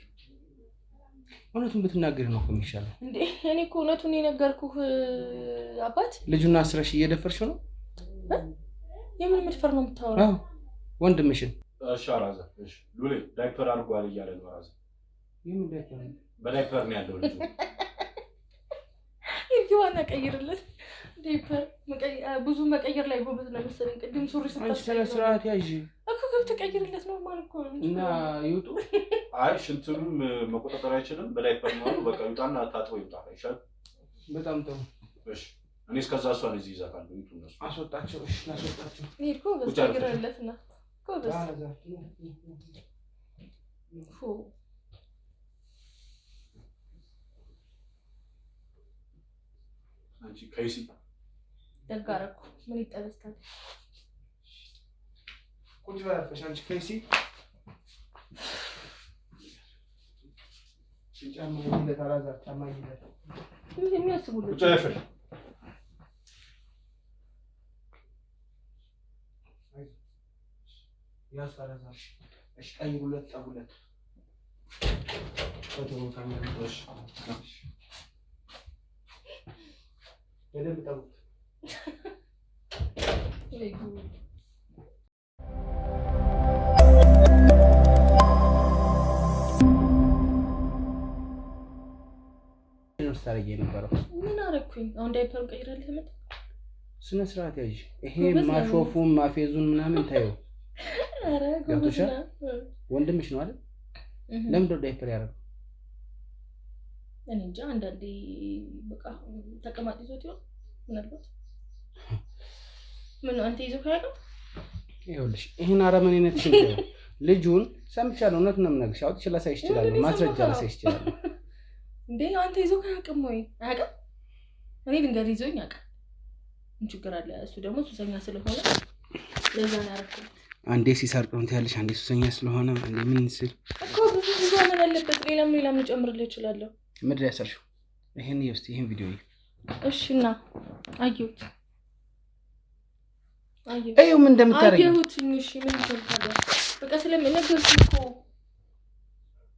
እውነቱን ብትናገሪ ነው የሚሻለው። እንዴ እኔ እኮ እውነቱን የነገርኩህ አባት። ልጁና አስረሽ እየደፈርሽው ነው? የምን ምድፈር ነው የምታወራው? ወንድምሽን። እሺ አራዛ፣ እሺ ሉሌ ዳይፐር አድርጓል እያለ ነው አራዛ። የምን ዳይፐር? በዳይፐር ነው ያለው ልጅ። ይሄ ግባና ቀይርለት ዳይፐር ብዙ መቀየር ላይ ጎበዝ ነው መሰለኝ። ቅድም ሱሪ አንቺ ስነ ስርዓት ያዥ እኮ ገብተህ ቀይርለት ኖርማል እኮ እና ይውጡ። አይ ሽንቱንም መቆጣጠር አይችልም። በዳይፐር ነው በቃ ይውጣና ታጥቦ ይውጣ ይሻል። በጣም ጥሩ። እሺ እኔ እስከዛ እሷን እዚህ ይዛካለሁ። ይውጡ እነሱ አስወጣቸው። እሺ አስወጣቸው። ይሄ እኮ በስ ቀይርለትና ጎበዝ አንቺ ከይሲ ደጋረኩ ምን ይጠበስታል? ቁጭ በያለሽ አንቺ ከይሲ ጫማ ይለት አላዛር ጫማ ይለት ምን የሚያስቡልኝ ቁጭ ያፈሽ ያስታላዛር እሺ ቀይሩለት ጸጉለት ወደው ካሜራሽ በደንብ ጠቡት። ታረጊ የነበረው ምን አደረኩኝ? አሁን ዳይፐሩን ቀይራለህ መጣ። ስነ ስርዓት ያዥ። ይሄ ማሾፉን ማፌዙን ምናምን ታየው። አረ ጎበዝ ነው። ወንድምሽ ነው አይደል? ለምን ነው ዳይፐር ያደረገው? እኔ እንጃ። አንዳንዴ በቃ ተቀማጥ ይዞት ይሆን ምናልባት። ምን አንተ ይዞ ካያቀው? ይኸውልሽ ይሄን አረመኔነት ሽንቀው ልጁን ሰምቻለሁ። እውነት ነው የምነግርሽ። አውጥቼ ላሳይሽ እችላለሁ። ማስረጃ ላሳይሽ እችላለሁ። እንዴ አንተ ይዞ ካያቀም ወይ? አያቀም። እኔ ድንገት ይዞኝ ያውቃል። ምን ችግር አለ? እሱ ደግሞ ሱሰኛ ስለሆነ ለዛ ነው ያደረኩት። አንዴ ሲሰርቅ ነው ትያለሽ፣ አንዴ ሱሰኛ ስለሆነ አንዴ ምን ሲል እኮ ብዙ ነገር አለበት። ሌላም ልጨምርልህ እችላለሁ። ምድር ያሰርሽው ይሄን ይውስጥ ይሄን ቪዲዮ እሺና አየሁት አየሁ ምን እንደምታረጊ አየሁት። እሺ ምን ይፈልጋል? በቃ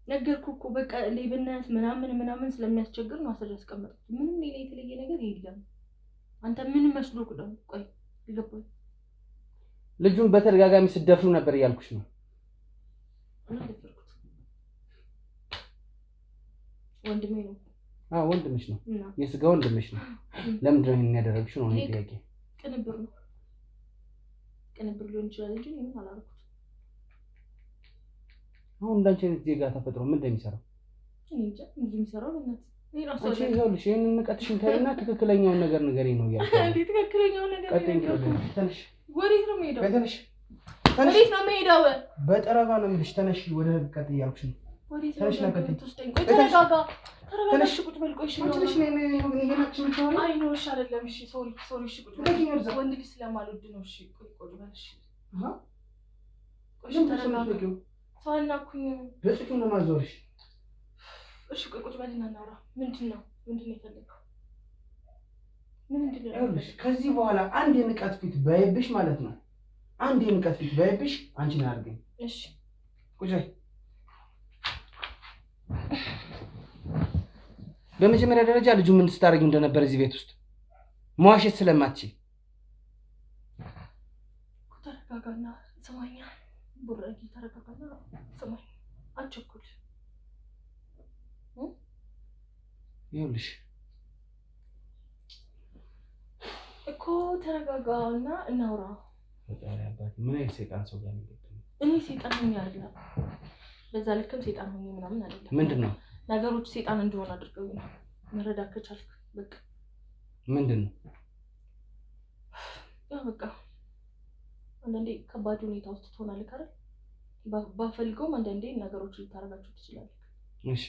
ነገርኩህ እኮ በቃ ሌብነት ምናምን ስለሚያስቸግር ነው አሰር ያስቀመጥኩት። ምንም ሌላ የተለየ ነገር የለም። አንተ ምን መስሎክ ነው? ቆይ ይገባል። ልጁን በተደጋጋሚ ስደፍሩ ነበር እያልኩሽ ነው። ወንድሜ ነው። ወንድምሽ ነው። የስጋ ወንድምሽ ነው። ለምንድን ነው ይሄን ያደረግሽው ነው ጥያቄ። ቅንብር ሊሆን ይችላል እንጂ ምን አላደረኩት። አሁን እንዳንቺ አይነት ዜጋ ተፈጥሮ ምን እንደሚሰራው እኔ እንጃ። ምን እንደሚሰራው ለእናት እኔ ራሱ አንቺ ይኸውልሽ ይሄንን ንቀትሽን ታይና ትክክለኛውን ነገር ንገሪኝ ነው እያልኩ እንዴ ትክክለኛውን ነገር ተነሽ። ወዴት ነው የምሄደው? ተነሽ። ወዴት ነው የምሄደው? በጠረባ ነው የምልሽ። ተነሽ ወደ ቀጥ እያልኩሽ ነው። ተነሽ ነው ቀጥ ተረጋጋ። ተነሽ ቁጭ በል። ቆይ እሺ አንቺ ነሽ ነኝ አይ ነው እሺ አይደለም። እሺ ሶሪ እሺ ቁጭ በል። ወንድ ልጅ ስለማልወድ ነው። እሺ ቁጭ በል። እሺ ቆይ ተረጋጋ። ሳናኩኝ በጥፊ ነው ማዞርሽ። እሺ ቁጭ በልና እናውራ። ምንድን ነው የፈለገው? ይኸውልሽ ከዚህ በኋላ አንድ የንቀት ፊት ባይብሽ ማለት ነው። አንድ የንቀት ፊት ባይብሽ አንቺን አድርገኝ። እሺ ቁጭ በይ። በመጀመሪያ ደረጃ ልጁ ምን ስታደርጊ እንደነበር እዚህ ቤት ውስጥ መዋሸት ስለማትችል ተረጋጋና ስማኝ። ቡራዬ ተረጋጋና ስማኝ። አትቸኩል። ይኸውልሽ እኮ ተረጋጋና እናውራ። ፈጣሪ አባቴ ምን አይነት ሰይጣን ሰው ጋር ነው? እኔ ሰይጣን ሆኜ አይደለም፣ በዛ ልክም ሰይጣን ሆኜ ምናምን አይደለም። ምንድነው ነገሮች ሰይጣን እንደሆነ አድርገው ነው መረዳት ከቻልክ በቃ። ምንድነው ያው በቃ አንዳንዴ ከባድ ሁኔታ ውስጥ ትሆናለህ አይደል? ባፈልገውም አንዳንዴ ነገሮች ልታረጋቸው ትችላለህ። እሺ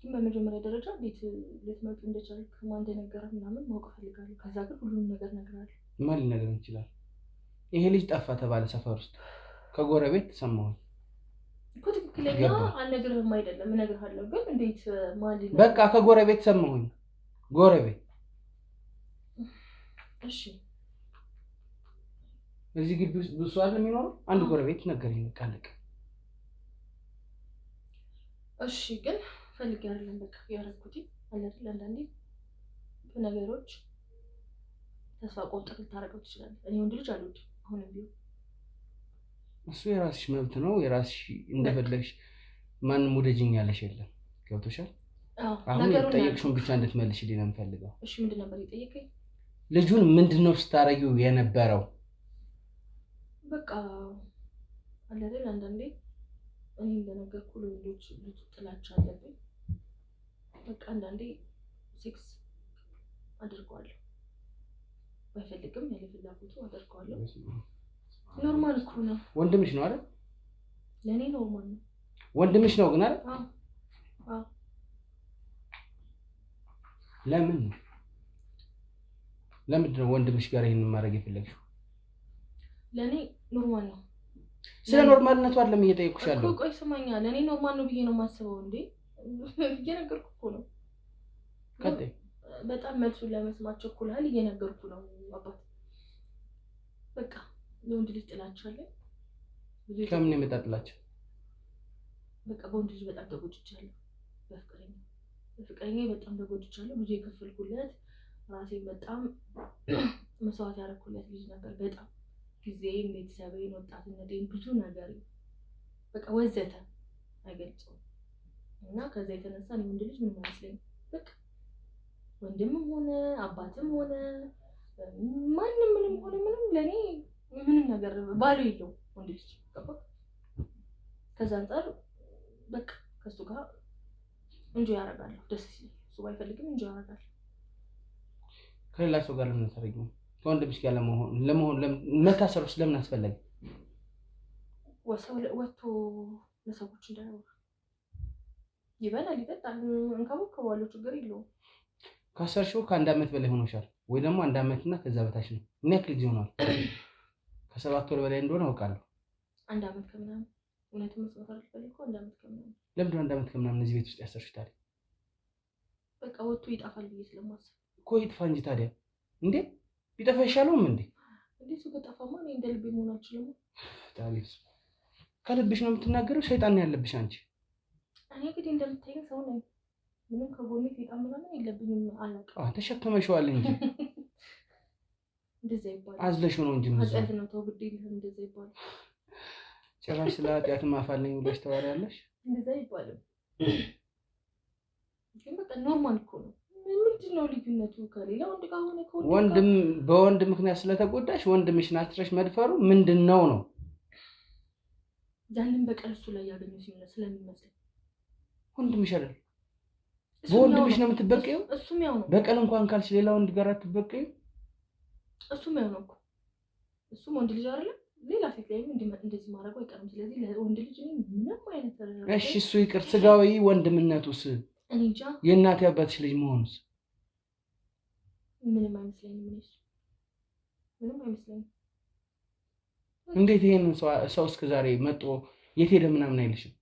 ግን በመጀመሪያ ደረጃ እንዴት ልትመጡ እንደቻልክ ማን እንደነገረህ ምናምን ማወቅ ፈልጋለሁ። ከዛ ግን ሁሉንም ነገር እነግርሃለሁ። ማን ሊነግረኝ ይችላል? ይሄ ልጅ ጠፋ ተባለ ሰፈር ውስጥ ከጎረቤት ሰማሁኝ እኮ። ትክክለኛ አልነግርህም አይደለም እነግርሃለሁ። ግን እንዴት ማን ሊነግረህ? በቃ ከጎረቤት ሰማሁኝ። ጎረቤት እሺ እዚህ ግቢ ውስጥ ብዙ አይደል የሚኖረው? አንድ ጎረቤት ነገረኝ። በቃ አለቀ። እሺ ግን ፈልጌ አይደለም በቃ ያደረኩት አይደል። አንዳንዴ በነገሮች ተስፋ ቆርጠህ ልታረጋው ትችላለህ። እኔ ወንድ ልጅ አልወድም አሁንም ቢሆን። እሱ የራስሽ መብት ነው። የራስሽ እንደፈለግሽ ማንም ወደጅኝ ያለሽ የለም። ገብቶሻል? አሁን የጠየቅሽውን ብቻ እንድትመልሽልኝ ነው የምፈልገው። እሺ ምንድን ነበር የጠየቀኝ? ልጁን ምንድነው ስታረጊው የነበረው? በቃ አለ አይደል አንዳንዴ እኔ እንደነገርኩ ለወንዶች ልጅ ጥላቻ አለብኝ። በቃ አንዳንዴ ሴክስ አድርገዋለሁ፣ ባይፈልግም ያለ ፍላጎቱ አድርገዋለሁ። ኖርማል እኮ ነው። ወንድምሽ ነው አይደል? ለእኔ ኖርማል ነው። ወንድምሽ ነው ግን አይደል? አዎ። ለምንድን ነው ወንድምሽ ጋር ይሄንን ማድረግ የፈለግሽው? ለእኔ ኖርማል ነው። ስለ ኖርማልነቱ አይደለም እየጠየኩሽ ያለው። ቆይ ስማኛ፣ ለእኔ ኖርማል ነው ብዬ ነው የማስበው። እንዴ እየነገርኩ እኮ ነው። ቀጥይ። በጣም መልሱን ለመስማት ቸኩልሃል። እየነገርኩ ነው አባት። በቃ ለወንድ ልጅ ጥላቻ አለኝ። ከምን የመጣ ጥላቻ? በቃ በወንድ ልጅ በጣም ተጎድቻለሁ። በፍቅረኛ በጣም ተጎድቻለሁ። ብዙ የከፈልኩለት ራሴን በጣም መስዋዕት ያደረኩለት ልጅ ነበር። በጣም ጊዜን፣ ቤተሰቤን፣ ወጣትነቴን፣ ብዙ ነገር በቃ ወዘተ አይገልጸውም። እና ከዛ የተነሳ እኔ ወንድ ልጅ ምንም አይመስለኝም። በቃ ወንድምም ሆነ አባትም ሆነ ማንም ምንም ሆነ ምንም ለእኔ ምንም ነገር ባሉ የለው ወንድ ልጅ ገባ። ከዛ አንጻር በቃ ከሱ ጋር እንጆ ያደርጋለሁ። ደስ ሲል እሱ ባይፈልግም እንጆ ያደርጋለሁ። ከሌላ ሰው ጋር ለምን ታረጊው? ከወንድምሽ ጋር ለመሆን መታሰሩ ስለምን አስፈለገ? ወጥቶ ለሰዎች እንዳይወራ ይበላል፣ ይጠጣል፣ እንከባከባለሁ፣ ችግር የለውም። ካሰርሽው ከ1 ዓመት በላይ ሆኖሻል ወይ ደግሞ 1 ዓመትና ከዛ በታች ነው? ምን ያክል ጊዜ ሆኗል? ከ7 ወር በላይ እንደሆነ አውቃለሁ። 1 ዓመት ከምናምን እውነቱን መስማት አልፈልግም። 1 ዓመት ከምናምን። ለምንድን ነው 1 ዓመት ከምናምን እዚህ ቤት ውስጥ ያሰርሽ ታዲያ? በቃ ወጥቶ ይጠፋል ብዬ ስለማስብ እኮ። ይጥፋ እንጂ ታዲያ እንዴ ቢጠፋ ይሻለውም እንዴ? እንዴ እሱ ከጠፋማ እኔ እንደ ልቤ መሆን አልችልም። ታዲያ ከልብሽ ነው የምትናገረው? ሰይጣን ነው ያለብሽ አንቺ። እኔ እንግዲህ እንደምታየኝ ሰው ነኝ። ምንም ከጎኔ ሰይጣን ምናምን የለብኝም። አላውቅም። ተሸክመሽዋል እንጂ እንደዛ ይባላል። አዝለሽው ነው እንጂ ኃጢአት ነው። ተው ግድ የለህም እንደዛ ይባላል። ጭራሽ ስለ ኃጢአት ማፋለኝ ብለሽ ታወሪያለሽ። እንደዛ ይባላል። ግን በቃ ኖርማል እኮ ነው። ምንድን ነው ልዩነቱ? ከሌላ ወንድ ጋር ሆነ ወንድም በወንድ ምክንያት ስለተጎዳሽ ወንድምሽን አስረሽ መድፈሩ ምንድን ነው? ያንን በቀል እሱ ላይ ያገኘው ስለሚመስል ወንድምሽ አይደል? በወንድምሽ ነው የምትበቀየው። እሱም ያው ነው። በቀል እንኳን ካልሽ ሌላ ወንድ ጋር አትበቀይም። እሱም ያው ነው እኮ። እሱም ወንድ ልጅ አይደለም? ሌላ ሴት ላይም እንደዚህ ማድረጉ አይቀርም። ስለዚህ ለወንድ ልጅ ምንም አይነት እሺ፣ እሱ ይቅር። ስጋዊ ወንድምነቱስ? እኔ እንጃ። የእናቴ አባትሽ ልጅ መሆኑስ? ምንም አይመስለኝም። ምንም አይመስለኝም። እንዴት ይሄንን ሰው እስከ ዛሬ መጥቶ የት ሄደ ምናምን አይልሽም?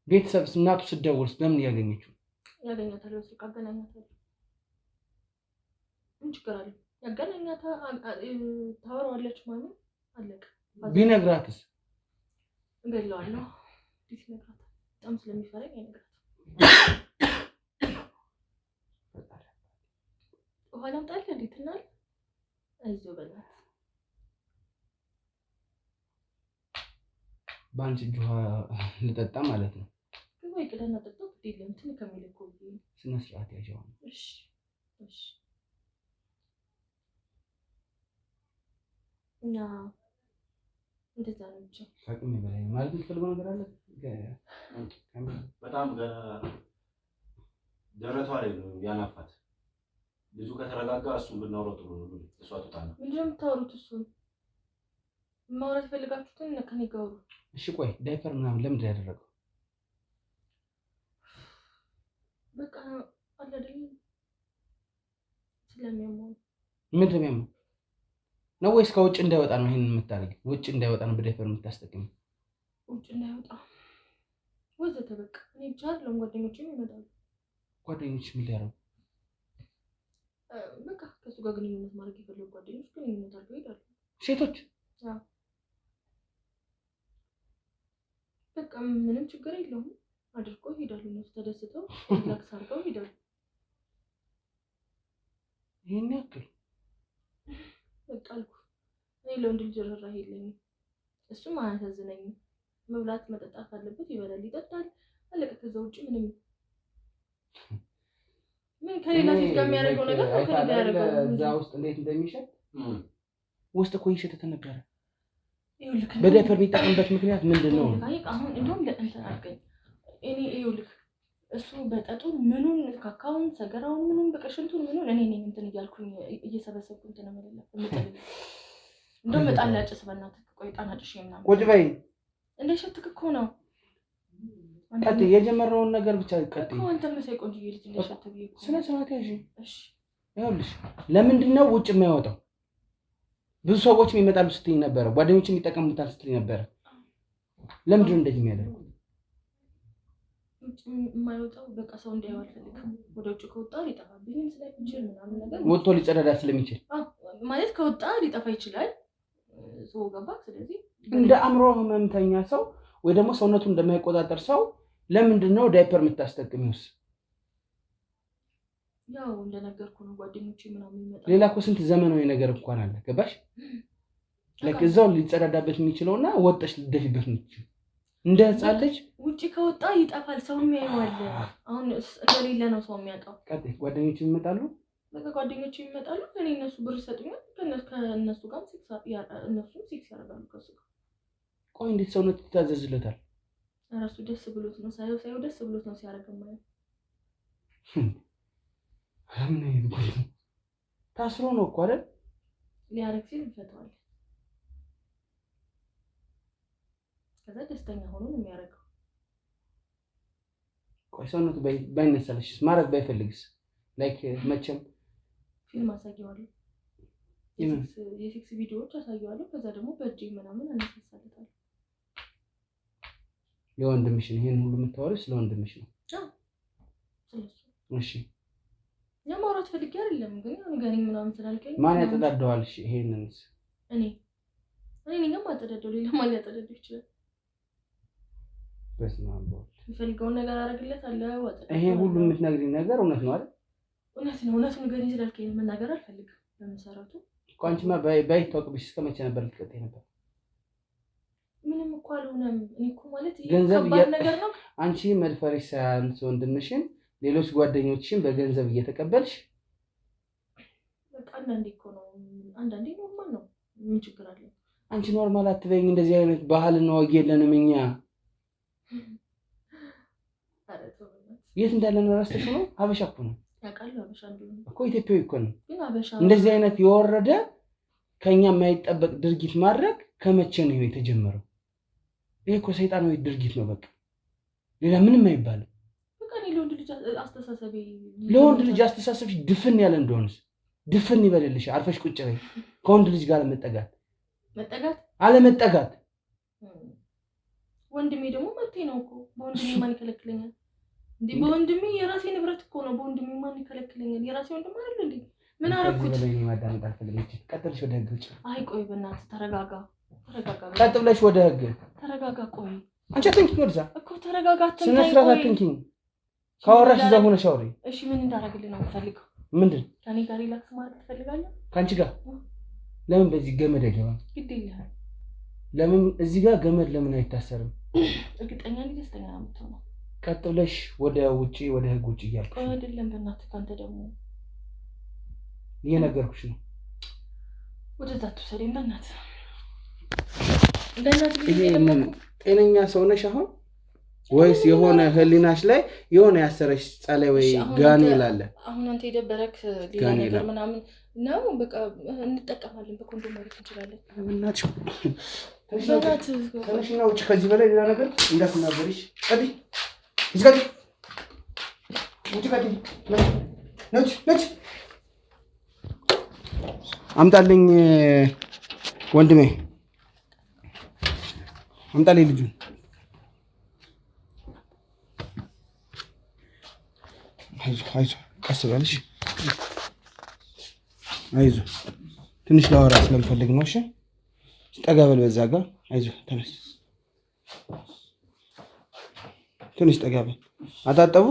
ቤተሰብስ እናቱ ስትደውልስ ለምን ያገኘችው? ያገኛታል፣ በስልክ አገናኛታል። ምን ችግር አለ? ያገናኛታል፣ ታወራዋለች ማለት አለቀ። ቢነግራትስ? እገለዋለሁ። እንዴት ይነግራታል? በጣም ስለሚፈረኝ አይነግራትም። ውሃ ላምጣልህ? እንዴት እናል? አይዞህ በላት። በአንቺ እጅ ውሃ ልጠጣ ማለት ነው? ወይ ቅደና ጠጣው። ግድ የለም እንትን ከሚል እኮ ስነ ስርዓት ያዣው። እሺ እሺ። እና እንደዛ ነው ብቻ። ከአቅሜ በላይ ማለት የምትፈልገው ነገር አለ? በጣም ደረቷ ላይ ነው ያናፋት። ልጁ ከተረጋጋ እሱን ብናወራው ጥሩ ነው። እሷ ትውጣና። ምንድን ነው የምታወሩት? እሱን ማውራት የፈለጋችሁትን ከእኔ ጋር አውሩ። እሺ ቆይ ዳይፐር ምናምን ለምንድን ነው ያደረገው? በቃ አለ አይደል ስለሚያመው። ምንድን ነው የሚያመው ነው ወይስ ከውጭ እንዳይወጣ ነው ይሄንን የምታደርጊው? ውጭ እንዳይወጣ ነው በዳይፐር የምታስጠቅሚው? ውጭ እንዳይወጣ ወዘተ በቃ እኔ ብቻ አይደለም ጓደኞቼም ይመጣሉ። ጓደኞች ምን ሊያደርጉ? በቃ ከሱ ጋር ግንኙነት ማድረግ የፈለጉ ጓደኞች ግንኙነት አድርገው ይሄዳሉ። ሴቶች? አዎ በቃ ምንም ችግር የለውም አድርገው ይሄዳሉ። እነሱ ተደስተው ሪላክስ አድርገው ይሄዳሉ። ይሄን ያክል በቃ አልኩህ። እኔ ለወንድ ልጅ ርህራሄ የለኝም። እሱም አያሳዝነኝም። መብላት መጠጣት ካለበት ይበላል፣ ይጠጣል፣ አለቀ። ከዛ ውጭ ምንም ምን ከሌላ ሴት ጋር የሚያደርገው ነገር ነው ከሌላ ያደርገው እዛ ውስጥ እንዴት እንደሚሸጥ ውስጥ እኮ ይሸጥ ተነበረ በዳይፐር የሚጠቀምበት ምክንያት ምንድነው? አሁን እንደውም ለእንትን አድርገኝ እኔ ይኸውልህ እሱ በጠጡን ምኑን ካካውን ሰገራውን ምኑን በቀሽንቱን ምኑን እኔ ነኝ እንትን እያልኩኝ እየሰበሰብኩ እንትን እመለለፍ እንደውም መጣል ያጭስ በእናትህ ቆይ ጣና ጭሽ ምናምን ቁጭ በይ እንደሸትክ እኮ ነው ቀጥ የጀመረውን ነገር ብቻ ቀጥ እኮ አንተ መሰይ ቆንጆ ልጅ እንደሸትክ ይሄ ስነ ስርዓት ያዥ እሺ ይኸውልሽ ለምንድን ነው ውጭ የማይወጣው? ብዙ ሰዎች የሚመጣሉ ስትይ ነበር ጓደኞች የሚጠቀሙታል ስትይ ነበር ለምንድን ነው እንደዚህ የሚያደርጉት? የማይወጣው በቃ ሰው እንዳይው አልፈልግም ወደ ውጭ ከወጣ ሊጠፋብኝም ስለሚችል ምናምን ነገር ወጥቶ ሊጸዳዳ ስለሚችል ማለት ከወጣ ሊጠፋ ይችላል ሰው ገባ ስለዚህ እንደ አእምሮ ህመምተኛ ሰው ወይ ደግሞ ሰውነቱን እንደማይቆጣጠር ሰው ለምንድን ነው ዳይፐር የምታስጠቅሚውስ? ያው እንደነገርኩ ነው ጓደኞቼ ምናምን ይመጣሉ ሌላ እኮ ስንት ዘመናዊ ነገር እንኳን አለ ገባሽ? ለከዛው ሊጸዳዳበት የሚችለውና ወጥሽ ልደፊበት ነው እንደ ህፃን ልጅ ውጪ ከወጣ ይጠፋል ሰው የሚያየዋል አሁን ከሌለ ነው ሰው የሚያውቀው ቀጥ ጓደኞች ይመጣሉ በቃ ጓደኞቼ ይመጣሉ እኔ እነሱ ብር ሰጡኛል ከእነሱ ጋር ሲክስ ያደርጋሉ ከሱ ጋር ቆይ እንዴት ሰውነት ይታዘዝለታል? ራሱ ደስ ብሎት ነው ሳይው ደስ ብሎት ነው ሲያደርግ ማለት አሁን ነው ታስሮ ነው እኮ አይደል ሊያረግ ሲል ይፈታዋል ከዛ ደስተኛ ሆኖ ነው የሚያደርገው ቆይ ሰውነቱ ባይነሳልሽ ማረግ ባይፈልግስ ላይክ መቼም ፊልም አሳየዋለሁ የሲክስ ቪዲዮዎች አሳየዋለሁ ከዛ ደግሞ በእጄ ምናምን አነሳሳለታለሁ የወንድምሽ ነው ይሄን ሁሉ የምታወሪው ስለ ወንድምሽ ነው ስለሱ እሺ ለማውራት ፈልጌ አይደለም ግን ንገሪኝ ምናምን ስላልከኝ ማን ያጸዳደዋልሽ ይሄንንስ እኔ ነኝ ማጸዳደው ሌላ ማን ያጸዳደው ይችላል በስመ አብ የሚፈልገውን ነገር አደርግለታለሁ ወጣ ይሄ ሁሉ የምትነግሪኝ ነገር እውነት ነው አይደል? እውነት ነው ንገሪኝ ስላልከኝ መናገር አልፈልግም በመሰረቱ ቋንቺማ ባይታወቅብሽ እስከመቼ ነበር ልትቀጥይ ነበር? ምንም እኮ አልሆነም እኔ እኮ ማለት ይሄ ገንዘብ ከባድ ነገር ነው አንቺ መድፈርሽ ሳያንስ ወንድምሽን ሌሎች ጓደኞችሽን በገንዘብ እየተቀበልሽ በቃ አንዳንዴ እኮ ነው አንዳንዴ ኖርማል ነው ምን ችግር አለ? አንቺ ኖርማል አትበይኝ እንደዚህ አይነት ባህልና ወግ የለንም እኛ የት እንዳለን ራስሽ ነው ሀበሻ እኮ ነው ያውቃሉ ሀበሻ እንደሆነ እኮ ኢትዮጵያዊ እኮ ነው ግን ሀበሻ እንደዚህ አይነት የወረደ ከኛ የማይጠበቅ ድርጊት ማድረግ ከመቼ ነው የተጀመረው? ይሄ እኮ ሰይጣናዊ ድርጊት ነው በቃ ሌላ ምንም አይባልም በቃ እኔ ለወንድ ልጅ አስተሳሰብሽ ድፍን ያለ እንደሆነስ ድፍን ይበልልሽ አርፈሽ ቁጭ በይ ከወንድ ልጅ ጋር መጠጋት አለመጠጋት ወንድሜ ደግሞ መብቴ ነው እኮ በወንድሜ ማን ይከለክለኛል እንዴ በወንድሜ የራሴ ንብረት እኮ ነው በወንድሜ ማን ይከለክለኛል የራሴ ወንድም አይደል እንዴ ምን አረኩት በላይ ነው ማዳመጥ አልፈልግም ቀጥልሽ ወደ ህግ ውጭ አይ ቆይ በእናትህ ተረጋጋ ቀጥልሽ ወደ ህግ ተረጋጋ ቆይ አንቺ አትንኪኝ ወደዛ እኮ ተረጋጋ ስነ ስርዓት አትንኪኝ ካወራሽ እዛ ሆነሽ አውሪ እሺ ምን እንዳደርግልህ ነው የምፈልገው ምንድን ከኔ ጋር ሪላክስ ማድረግ ትፈልጋለህ ካንቺ ጋር ለምን በዚህ ገመድ አይገባም ግድ የለህም ለምን እዚህ ጋር ገመድ ለምን አይታሰርም እርግጠኛ ነኝ ደስተኛ ነው የምትሆነው ቀጥ ብለሽ ወደ ውጪ ወደ ህግ ውጪ እያልኩሽ ቆይ አይደለም በእናትህ ካንተ ደግሞ እየነገርኩሽ ነው ወደዛ ትወሰደኝ በእናትህ ጤነኛ ሰው ነሽ አሁን ወይስ የሆነ ህሊናሽ ላይ የሆነ ያሰረሽ ጸላይ ወይ ጋኔ ይላል አሁን አንተ የደበረክ ሌላ ነገር ምናምን ነው በቃ እንጠቀማለን በኮንዶም ማድረግ እንችላለን እናትሽ ተነሽና ውጭ ከዚህ በላይ ሌላ ነገር እንዳትናገሪሽ ቀዲ ይስቀዲ ውጭ ቀዲ ነጭ አምጣልኝ ወንድሜ አምጣልኝ ልጁን አይዞህ ቀስ በልሽ አይዞህ ትንሽ ላወራ ስለምፈልግ ነው እሺ ጠጋ በል በዛ ጋር አይዞህ ተነስ ትንሽ ጠጋ በል አጣጠቡ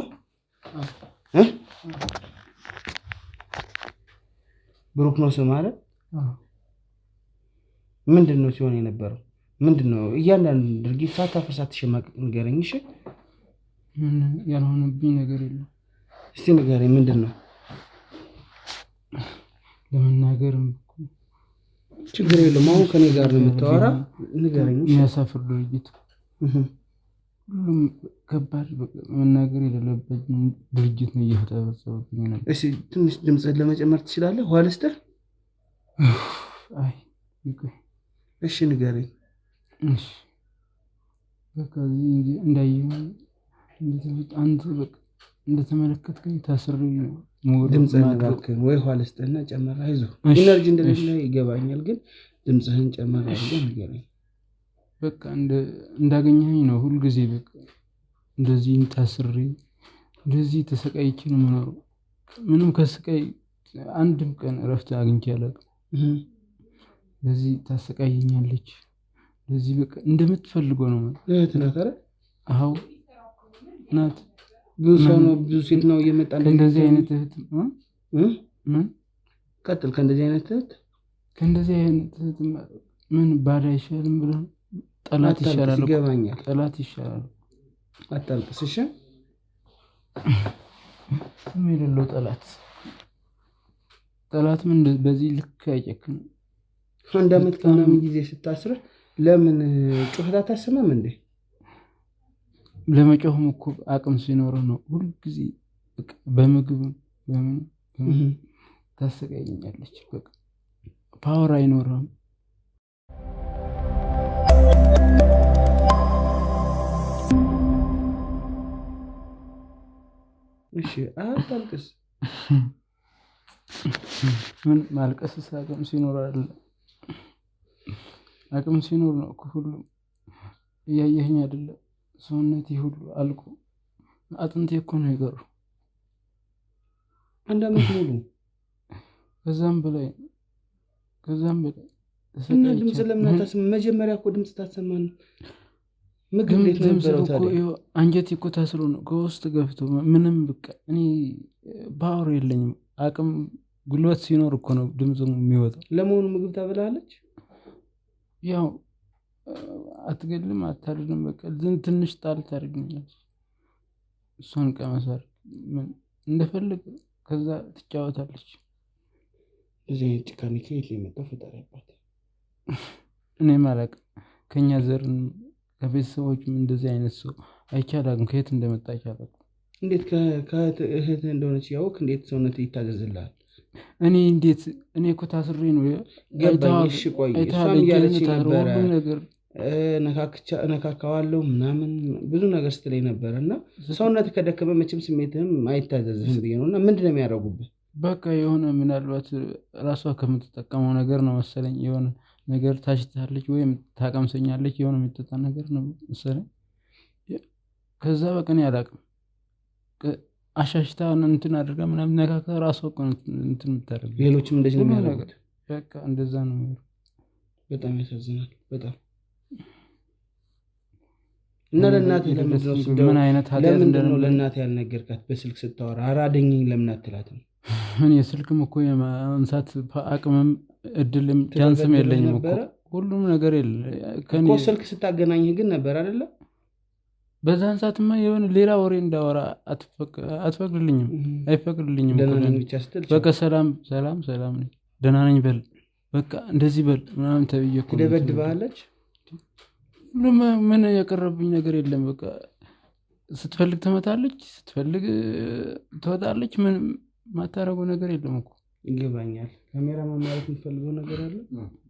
ብሩክ ነው ስም አይደል ምንድነው ሲሆን የነበረው ምንድነው እያንዳንዱ ድርጊት ሳታፈር ሳትሸማቀቅ ንገረኝ እሺ ያልሆነብኝ ነገር የለም እስቲ ንገረኝ ምንድነው ለመናገርም ችግር የለም። አሁን ከኔ ጋር ነው የምታወራ፣ ንገረኝ። የሚያሳፍር ድርጊት ሁሉም ከባድ መናገር የሌለበት ድርጊት ነው እየተፈጸመብኝ ነበር። እሺ ትንሽ ድምፅህን ለመጨመር ትችላለህ? ውሃ ልስጥህ? አይ እሺ ንገረኝ። እሺ በቃ እንዳየህ አንተ በቃ እንደተመለከትከኝ ታስሬ ድምፅህን እባክህን ወይ ውሃ ልስጥህና ጨመር። አይዞህ ኢነርጂ እንደሌለ ይገባኛል፣ ግን ድምፅህን ጨመር አድርገህ ንገረኝ። በቃ እንዳገኘኸኝ ነው ሁልጊዜ በቃ እንደዚህ ታስሬ እንደዚህ ተሰቃይቼ ነው የምኖረው። ምንም ከስቃይ አንድም ቀን እረፍት አግኝቼ አላውቅም። እንደዚህ ታሰቃየኛለች። እንደዚህ በቃ እንደምትፈልገው ነው ማለት እህት ናት አይደል? አዎ ናት። ብዙ ሰው ነው ብዙ ሴት ነው እየመጣ እንደዚህ አይነት እህት ቀጥል። ከእንደዚህ አይነት እህት ምን ባዳ አይሻልም ብለህ ጠላት ይሻላል። ይገባኛል። ጠላት ይሻላል። አታልቅስ እሺ። ስም የሌለው ጠላት ምን በዚህ ልክ አይጨክንም። አንድ አመት ከምናምን ጊዜ ስታስር ለምን ጩኸት አታሰማም እንዴ? ለመጮህም እኮ አቅም ሲኖር ነው። ሁልጊዜ በምግብ በምን ታሰቃየኛለች። በቃ ፓወር አይኖርም። እሺ አታልቅስ። ምን ማልቀስ አቅም ሲኖር አለ። አቅም ሲኖር ነው እኮ ሁሉ እያየኸኝ አይደለ? ሰውነቴ ሁሉ አልቆ አጥንቴ እኮ ነው የቀረው። አንድ አመት ሙሉ ከዛም በላይ እና ድምፅ ለምን አታሰማም? መጀመሪያ እኮ ድምፅ ታሰማን። ምግብ ቤት ነበረው ታዲያ አንጀቴ እኮ ታስሮ ነው ከውስጥ ገብቶ ምንም በቃ እኔ ፓወር የለኝም። አቅም ጉልበት ሲኖር እኮ ነው ድምፁ የሚወጣው። ለመሆኑ ምግብ ታበላለች? ያው አትገልም አታድንም። በቃ ትንሽ ጣል ታደርግኛለች። እሷን ቀመሳር እንደፈልግ ከዛ ትጫወታለች። እዚህ ጭካኔ ከየት የመጣው ፈጣሪ አባት? እኔም አላውቅም። ከኛ ዘርን ከቤተሰቦችም እንደዚህ አይነት ሰው አይቻላቅም። ከየት እንደመጣ አይቻላቅም። እንዴት ከእህት እንደሆነች ያወቅ እንዴት ሰውነት ይታዘዝልሃል? እኔ እኮ ታስሬ ነው ገባኝ። እሺ ቆይ እሷም እያለች ነበረ ነካካዋለሁ ምናምን ብዙ ነገር ስትለኝ ነበረ እና ሰውነት ከደከመ መቼም ስሜትህም አይታዘዝም ብዬ ነው። እና ምንድን ነው የሚያደርጉብህ? በቃ የሆነ ምናልባት ራሷ ከምትጠቀመው ነገር ነው መሰለኝ። የሆነ ነገር ታሽታለች ወይም ታቀምሰኛለች። የሆነ የሚጠጣ ነገር ነው መሰለኝ። ከዛ በቃ እኔ አላውቅም። አሻሽታ እንትን አድርጋ ምናምን ነካካ ራሷ እኮ እንትን የምታደርገው። ሌሎችም እንደዚህ ነው የሚያደርጉት። በቃ እንደዛ ነው። በጣም ያሳዝናል። በጣም እና ለእናትህ ምን አይነት ኃጢአት እንደሆነ ለእናትህ ያልነገርካት? በስልክ ስታወራ አራደኝኝ ለምን አትላትም? እኔ ስልክም እኮ የማንሳት አቅምም እድልም ቻንስም የለኝም እኮ ሁሉም ነገር የለ እኮ። ስልክ ስታገናኝህ ግን ነበር አይደለ? በዛን ሰዓትማ የሆነ ሌላ ወሬ እንዳወራ አትፈቅድልኝም፣ አይፈቅድልኝም። በቃ ሰላም ነኝ ደህና ነኝ በል በቃ እንደዚህ በል ምናምን ተብዬ እኮ ትደበድብሃለች። ምን ያቀረብኝ ነገር የለም። በቃ ስትፈልግ ትመታለች፣ ስትፈልግ ትወጣለች። ምን ማታረገው ነገር የለም እኮ። ይገባኛል። ካሜራ ማለት የምትፈልገው ነገር አለ።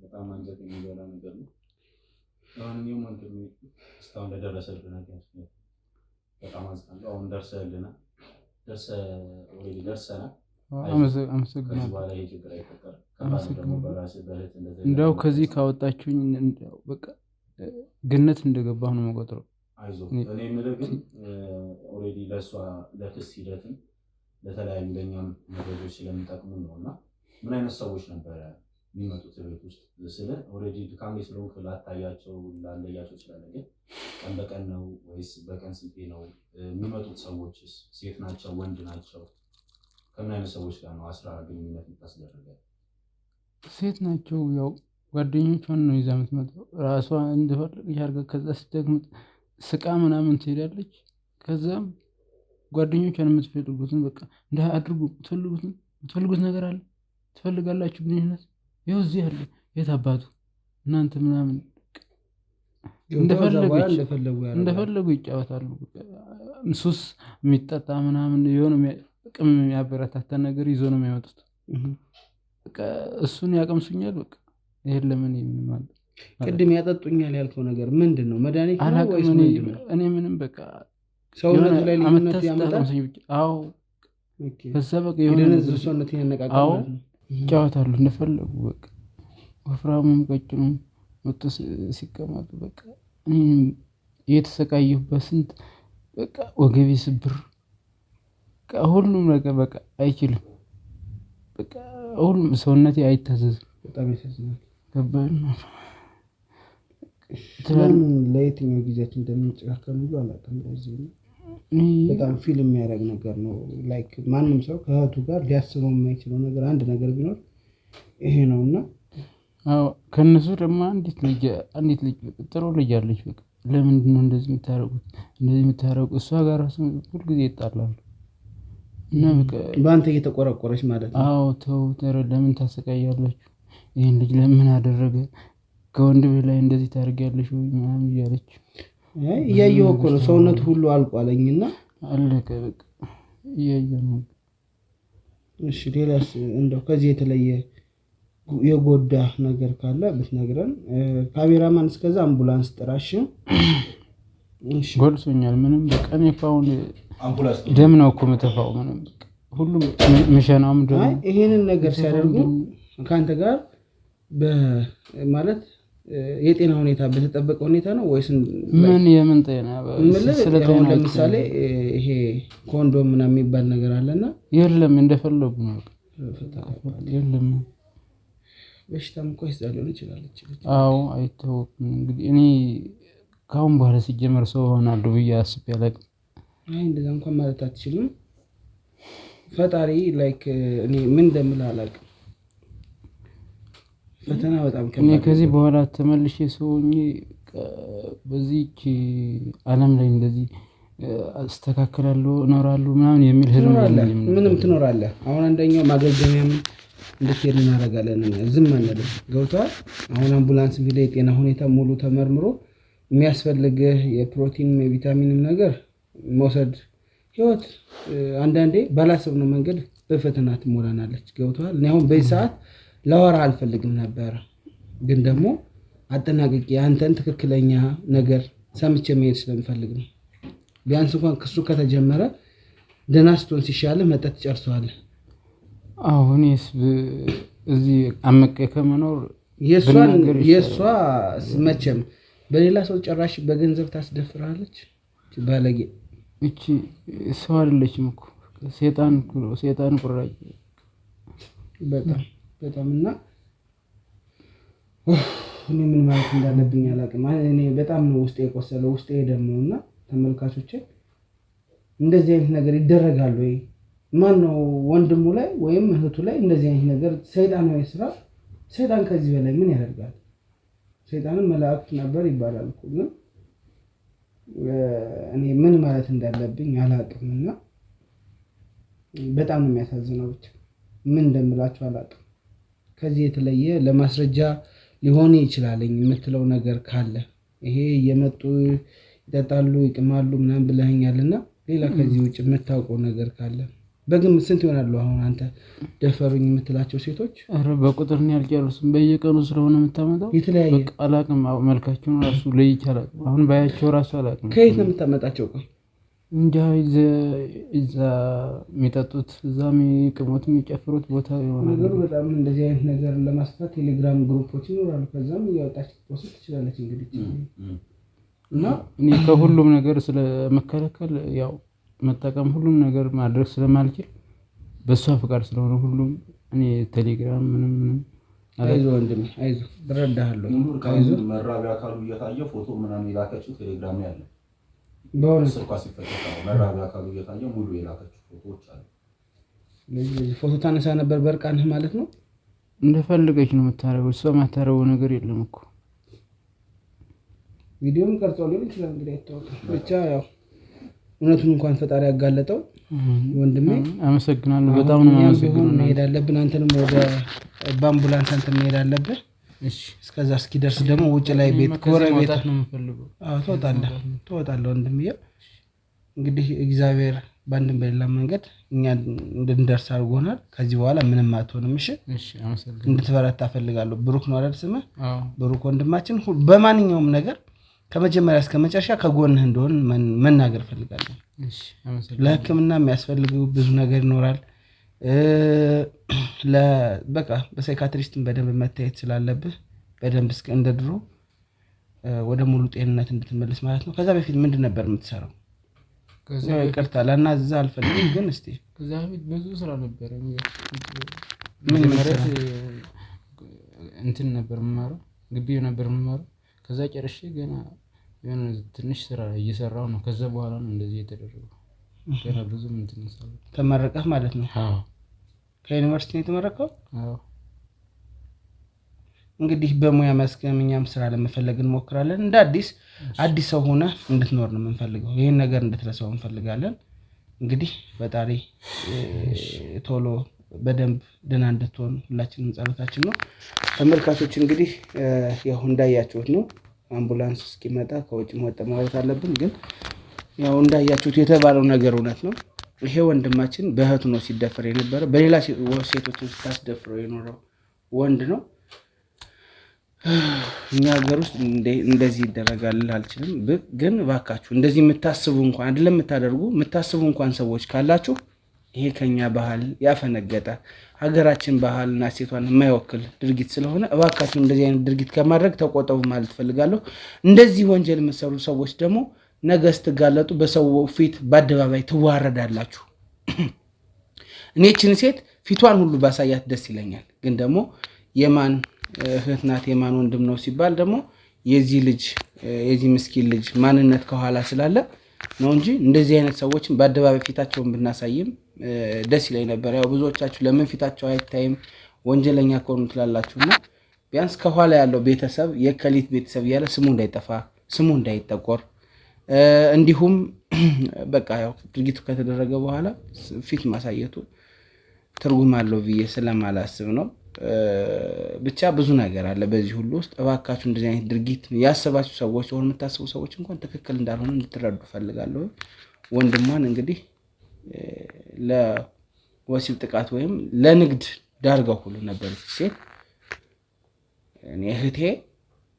በጣም አንጀት የሚበላ ነገር ነው። አሁን ወንድሜ እስካሁን ለደረሰልህ ነገር በጣም አዝናለሁ። አሁን ደርሰናል። አመሰግናለሁ። በኋላ ይሄ ችግር አይፈጠርም። እንደው ከዚህ ካወጣችሁኝ በቃ ገነት እንደገባሁ ነው የምቆጥረው። አይዞህ እኔ የምልህ ግን ኦልሬዲ ለእሷ ለክስ ሂደትም ለተለያዩ ለእኛም መረጃዎች ስለሚጠቅሙ ነው። እና ምን አይነት ሰዎች ነበረ የሚመጡት ቤት ውስጥ? ስለ ኦልሬዲ ድካሜ ስለሆንክ ላታያቸው ላለያቸው ይችላል። ግን ቀን በቀን ነው ወይስ በቀን ስንቴ ነው የሚመጡት? ሰዎችስ ሴት ናቸው ወንድ ናቸው? ከምን አይነት ሰዎች ጋር ነው አስራ ግንኙነት የምታስደርገው? ሴት ናቸው። ያው ጓደኞቿን ነው ይዛ የምትመጣው። ራሷ እንደፈለገች አድርጋ ከዛ ስትደክም ስቃ ምናምን ትሄዳለች። ከዛም ጓደኞቿን የምትፈልጉትን በቃ እንደ አድርጉ የምትፈልጉት ነገር አለ ትፈልጋላችሁ ግንኙነት? ይኸው እዚህ ያለ የት አባቱ እናንተ ምናምን እንደፈለጉ ይጫወታሉ። ሱስ የሚጠጣ ምናምን የሆነ ቅም የሚያበረታታ ነገር ይዞ ነው የሚያወጡት። በቃ እሱን ያቀምሱኛል። በቃ ይሄን ለምን ይምንማል? ቅድም ያጠጡኛል ያልከው ነገር ምንድን ነው? መድኃኒት ነው ወይስ እኔ ምንም በቃ ሰውነት ላይ ልዩነት ያመጣል? አዎ ከዛ በቃ የሆነ ሰውነት ያነቃቃል። ይጫወታሉ እንደፈለጉ በቃ ወፍራሙም ቀጭኑም መጥቶ ሲቀመጡ በቃ እየተሰቃየሁበት ስንት በቃ ወገቤ ስብር በቃ ሁሉም ነገር በቃ አይችልም። በቃ ሁሉም ሰውነቴ አይታዘዝም። በጣም ያሳዝናል። ከባድ ነው። ለየትኛው ጊዜያችን እንደምንጨካከል ሁሉ አላውቅም። በጣም ፊልም የሚያደርግ ነገር ነው። ላይክ ማንም ሰው ከእህቱ ጋር ሊያስበው የማይችለው ነገር አንድ ነገር ቢኖር ይሄ ነው። እና አዎ ከነሱ ደግሞ አንዲት ልጅ ጥሩ ልጅ አለች። በቃ ለምንድን ነው እንደዚህ የምታረጉት? እሷ ጋር ራሱ ሁልጊዜ ይጣላሉ። እና በቃ በአንተ እየተቆረቆረች ማለት ነው። አዎ ተው ለምን ታሰቃያላችሁ? ይሄን ልጅ ለምን አደረገ? ከወንድ ላይ እንደዚህ ታደርጊያለሽ ወይ ምናምን እያለች እያየሁ እኮ ነው። ሰውነቱ ሁሉ አልቋለኝና አለቀ በቃ እያየሁ ነው። እሺ ሌላስ እንደው ከዚህ የተለየ የጎዳ ነገር ካለ ብትነግረን። ካሜራማን እስከዛ አምቡላንስ ጥራሽ። እሺ ጎልሶኛል። ምንም በቃ እኔ አሁን አምቡላንስ ደም ነው እኮ የምተፋው። ምንም ሁሉም ምሸናም ደም። ይሄንን ነገር ሲያደርጉ ካንተ ጋር በማለት የጤና ሁኔታ በተጠበቀ ሁኔታ ነው ወይስ ምን የምን ጤና? ስለዚህ ለምሳሌ ይሄ ኮንዶም ምናምን የሚባል ነገር አለና የለም እንደፈለጉ ነው። የለም በሽታም እኮ ይዛለው ይችላል። አዎ አይታወቅም። እንግዲህ እኔ ካሁን በኋላ ሲጀመር ሰው ሆናለሁ ብዬ አስቤ አላውቅም። እንደዛ እንኳን ማለት አትችልም። ፈጣሪ ላይክ እኔ ምን እንደምልህ አላውቅም። ፈተና በጣም እኔ ከዚህ በኋላ ተመልሼ ሰውኝ በዚህች ዓለም ላይ እንደዚህ አስተካክላለሁ እኖራለሁ ምናምን የሚል ህልም የለኝም። ምንም ትኖራለህ። አሁን አንደኛው ማገልገሚያም እንድትሄድ እናደርጋለን። ዝም አንልም። ገብቶሃል? አሁን አምቡላንስ ቢላይ የጤና ሁኔታ ሙሉ ተመርምሮ የሚያስፈልግህ የፕሮቲን የቪታሚንም ነገር መውሰድ ህይወት አንዳንዴ ባላሰብነው መንገድ በፈተና ትሞላናለች። ገብቶሃል? እኔ አሁን በዚህ ሰዓት ላወራ አልፈልግም ነበር፣ ግን ደግሞ አጠናቅቄ አንተን ትክክለኛ ነገር ሰምቼ መሄድ ስለምፈልግ ነው። ቢያንስ እንኳን ክሱ ከተጀመረ ደህና ስትሆን ሲሻልህ መጠጥ ጨርሰዋለህ። አዎ እኔስ እዚህ አመቀ ከመኖር የእሷ መቼም በሌላ ሰው ጨራሽ በገንዘብ ታስደፍራለች። ባለጌ እቺ ሰው አይደለችም እኮ ሴጣን ቁራጭ በጣም እና እኔ ምን ማለት እንዳለብኝ አላውቅም። እኔ በጣም ነው ውስጤ የቆሰለው፣ ውስጤ የደመው እና ተመልካቾቼ እንደዚህ አይነት ነገር ይደረጋል ወይ? ማን ነው ወንድሙ ላይ ወይም እህቱ ላይ እንደዚህ አይነት ነገር? ሰይጣናዊ ስራ። ሰይጣን ከዚህ በላይ ምን ያደርጋል? ሰይጣንም መላእክት ነበር ይባላል እኮ። ግን እኔ ምን ማለት እንዳለብኝ አላውቅም እና በጣም ነው የሚያሳዝነው። ብቻ ምን እንደምላችሁ አላውቅም። ከዚህ የተለየ ለማስረጃ ሊሆን ይችላልኝ የምትለው ነገር ካለ ይሄ እየመጡ ይጠጣሉ ይቅማሉ ምናምን ብለኸኛልና ሌላ ከዚህ ውጭ የምታውቀው ነገር ካለ በግምት ስንት ይሆናሉ? አሁን አንተ ደፈሩኝ የምትላቸው ሴቶች? ኧረ በቁጥር ነው ያልጨረስም። በየቀኑ ስለሆነ የምታመጣው የተለያየ በቃ አላውቅም። መልካቸውን ራሱ ለይቼ አላውቅም። አሁን ባያቸው ራሱ አላውቅም። ከየት ነው የምታመጣቸው? ቆይ እንጃ እዛ የሚጠጡት እዛ የሚቅሙት የሚጨፍሩት ቦታ የሆነ ነገሩ በጣም እንደዚህ አይነት ነገር ለማስፋት ቴሌግራም ግሩፖች ይኖራሉ። ከዛም እያወጣች ፖስት ትችላለች። እንግዲህ እና እኔ ከሁሉም ነገር ስለመከለከል ያው መጠቀም ሁሉም ነገር ማድረግ ስለማልችል በሷ ፍቃድ ስለሆነ ሁሉም እኔ ቴሌግራም ምንም አይዞህ ወንድሜ አይዞህ እረዳሃለሁ። አይዞህ መራቢያ አካሉ እየታየ ፎቶ ምናምን የላከችው ቴሌግራም ላይ አለ። በእውነት ስልኳ ሲፈተሽ መራቢያ አካሉ እየታየ ሙሉ የላከችው ፎቶዎች አሉ። ለዚህ ፎቶ ታነሳ ነበር በርቃንህ ማለት ነው። እንደፈለገች ነው የምታረገው። እሷ የማታረገው ነገር የለም እኮ። ቪዲዮም ቀርጾ ሊሆን ይችላል እንግዲህ አይታወቅም። ብቻ ያው እውነቱን እንኳን ፈጣሪ ያጋለጠው ወንድሜ አመሰግናለሁ። በጣም ነው አመሰግናለሁ። መሄድ አለብን። አንተንም ወደ በአምቡላንስ አንተ መሄድ አለብህ። እሺ እስከዛ እስኪደርስ ደግሞ ውጭ ላይ ቤት ጎረቤት ነው የምፈልገው። ትወጣለህ ወንድምዬ። እንግዲህ እግዚአብሔር በአንድም በሌላ መንገድ እኛ እንድንደርስ አድርጎናል። ከዚህ በኋላ ምንም አትሆንም። እሺ አመሰግናለሁ። እንድትበረታ እፈልጋለሁ። ብሩክ ነው አይደል ስምህ? አዎ ብሩክ ወንድማችን በማንኛውም ነገር ከመጀመሪያ እስከ መጨረሻ ከጎንህ እንደሆን መናገር እፈልጋለሁ። እሺ አመሰግናለሁ። ለሕክምና የሚያስፈልጉ ብዙ ነገር ይኖራል። በቃ በሳይካትሪስትም በደንብ መታየት ስላለብህ በደንብ እስከ እንደ ድሮ ወደ ሙሉ ጤንነት እንድትመለስ ማለት ነው። ከዛ በፊት ምንድን ነበር የምትሰራው? ይቅርታ ላናዝዝ አልፈልግም፣ ግን እስቲ ከዛ በፊት ብዙ ስራ ነበረ። ምን እንትን ነበር የምማረው፣ ግቢው ነበር የምማረው። ከዛ ጨርሼ ገና የሆነ ትንሽ ስራ እየሰራሁ ነው። ከዛ በኋላ ነው እንደዚህ የተደረገው። ገና ብዙ እንትን ነው። ተመረቀህ ማለት ነው? አዎ ከዩኒቨርሲቲ ነው የተመረቀው? አዎ። እንግዲህ በሙያ መስክም እኛም ስራ ለመፈለግ እንሞክራለን። እንደ አዲስ ሰው ሆነ እንድትኖር ነው የምንፈልገው። ይሄን ነገር እንድትረሳው እንፈልጋለን። እንግዲህ ፈጣሪ ቶሎ በደንብ ደህና እንድትሆን ሁላችንም ጸሎታችን ነው። ተመልካቾች እንግዲህ ያው እንዳያችሁት ነው። አምቡላንስ እስኪመጣ ከውጭ መውጣት ማለት አለብን። ግን ያው እንዳያችሁት የተባለው ነገር እውነት ነው። ይሄ ወንድማችን በእህቱ ነው ሲደፈር የነበረ፣ በሌላ ሴቶችን ስታስደፍረው የኖረው ወንድ ነው። እኛ ሀገር ውስጥ እንደዚህ ይደረጋል አልችልም። ግን እባካችሁ እንደዚህ የምታስቡ እንኳን አይደለም የምታስቡ እንኳን ሰዎች ካላችሁ ይሄ ከኛ ባህል ያፈነገጠ ሀገራችን ባህልና ሴቷን የማይወክል ድርጊት ስለሆነ እባካችሁ እንደዚህ አይነት ድርጊት ከማድረግ ተቆጠቡ ማለት ፈልጋለሁ። እንደዚህ ወንጀል የምትሰሩ ሰዎች ደግሞ ነገ ስትጋለጡ በሰው ፊት በአደባባይ ትዋረዳላችሁ። እኔ እችን ሴት ፊቷን ሁሉ ባሳያት ደስ ይለኛል። ግን ደግሞ የማን እህት ናት የማን ወንድም ነው ሲባል ደግሞ የዚህ ምስኪን ልጅ ማንነት ከኋላ ስላለ ነው እንጂ እንደዚህ አይነት ሰዎችን በአደባባይ ፊታቸውን ብናሳይም ደስ ይለኝ ነበር። ያው ብዙዎቻችሁ ለምን ፊታቸው አይታይም ወንጀለኛ ከሆኑ ትላላችሁና ቢያንስ ከኋላ ያለው ቤተሰብ የከሊት ቤተሰብ እያለ ስሙ እንዳይጠፋ ስሙ እንዳይጠቆር እንዲሁም በቃ ያው ድርጊቱ ከተደረገ በኋላ ፊት ማሳየቱ ትርጉም አለው ብዬ ስለማላስብ ነው። ብቻ ብዙ ነገር አለ በዚህ ሁሉ ውስጥ። እባካችሁ እንደዚህ አይነት ድርጊት ያሰባችሁ ሰዎች ወይም የምታስቡ ሰዎች እንኳን ትክክል እንዳልሆነ እንድትረዱ ፈልጋለሁ። ወንድሟን እንግዲህ ለወሲብ ጥቃት ወይም ለንግድ ዳርጋው ሁሉ ነበር ሴት። እኔ እህቴ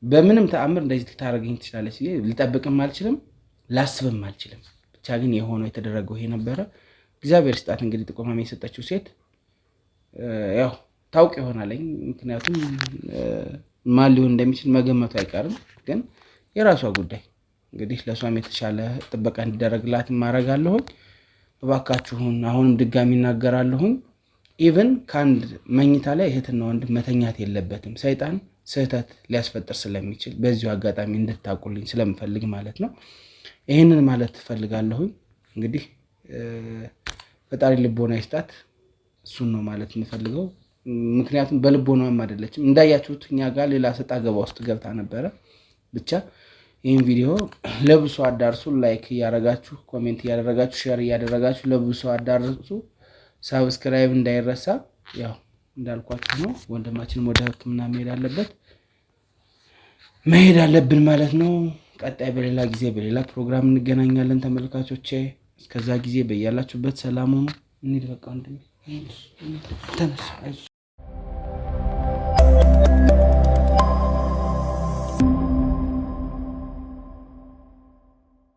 በምንም ተአምር እንደዚህ ልታረገኝ ትችላለች ብዬ ልጠብቅም አልችልም ላስብም አልችልም። ብቻ ግን የሆነው የተደረገው ይሄ ነበረ። እግዚአብሔር ስጣት እንግዲህ ጥቆማም የሰጠችው ሴት ያው ታውቅ ይሆናለኝ። ምክንያቱም ማን ሊሆን እንደሚችል መገመቱ አይቀርም። ግን የራሷ ጉዳይ እንግዲህ ለሷም የተሻለ ጥበቃ እንዲደረግላት ማረጋለሁ። እባካችሁን አሁንም ድጋሚ እናገራለሁ። ኢቭን ከአንድ መኝታ ላይ እህትና ወንድም መተኛት የለበትም። ሰይጣን ስህተት ሊያስፈጥር ስለሚችል በዚሁ አጋጣሚ እንድታቁልኝ ስለምፈልግ ማለት ነው። ይህንን ማለት ትፈልጋለሁ። እንግዲህ ፈጣሪ ልቦና ይስጣት። እሱን ነው ማለት የምፈልገው። ምክንያቱም በልቦናም አይደለችም። እንዳያችሁት እኛ ጋር ሌላ ሰጣ ገባ ውስጥ ገብታ ነበረ። ብቻ ይህን ቪዲዮ ለብዙ አዳርሱ። ላይክ እያደረጋችሁ፣ ኮሜንት እያደረጋችሁ፣ ሼር እያደረጋችሁ ለብዙ አዳርሱ። ሳብስክራይብ እንዳይረሳ። ያው እንዳልኳችሁ ነው ወንድማችንም ወደ ሕክምና መሄድ አለብን ማለት ነው። ቀጣይ በሌላ ጊዜ በሌላ ፕሮግራም እንገናኛለን ተመልካቾቼ። እስከዛ ጊዜ በያላችሁበት ሰላም ሁኑ። እንሂድ በቃ ተነስ።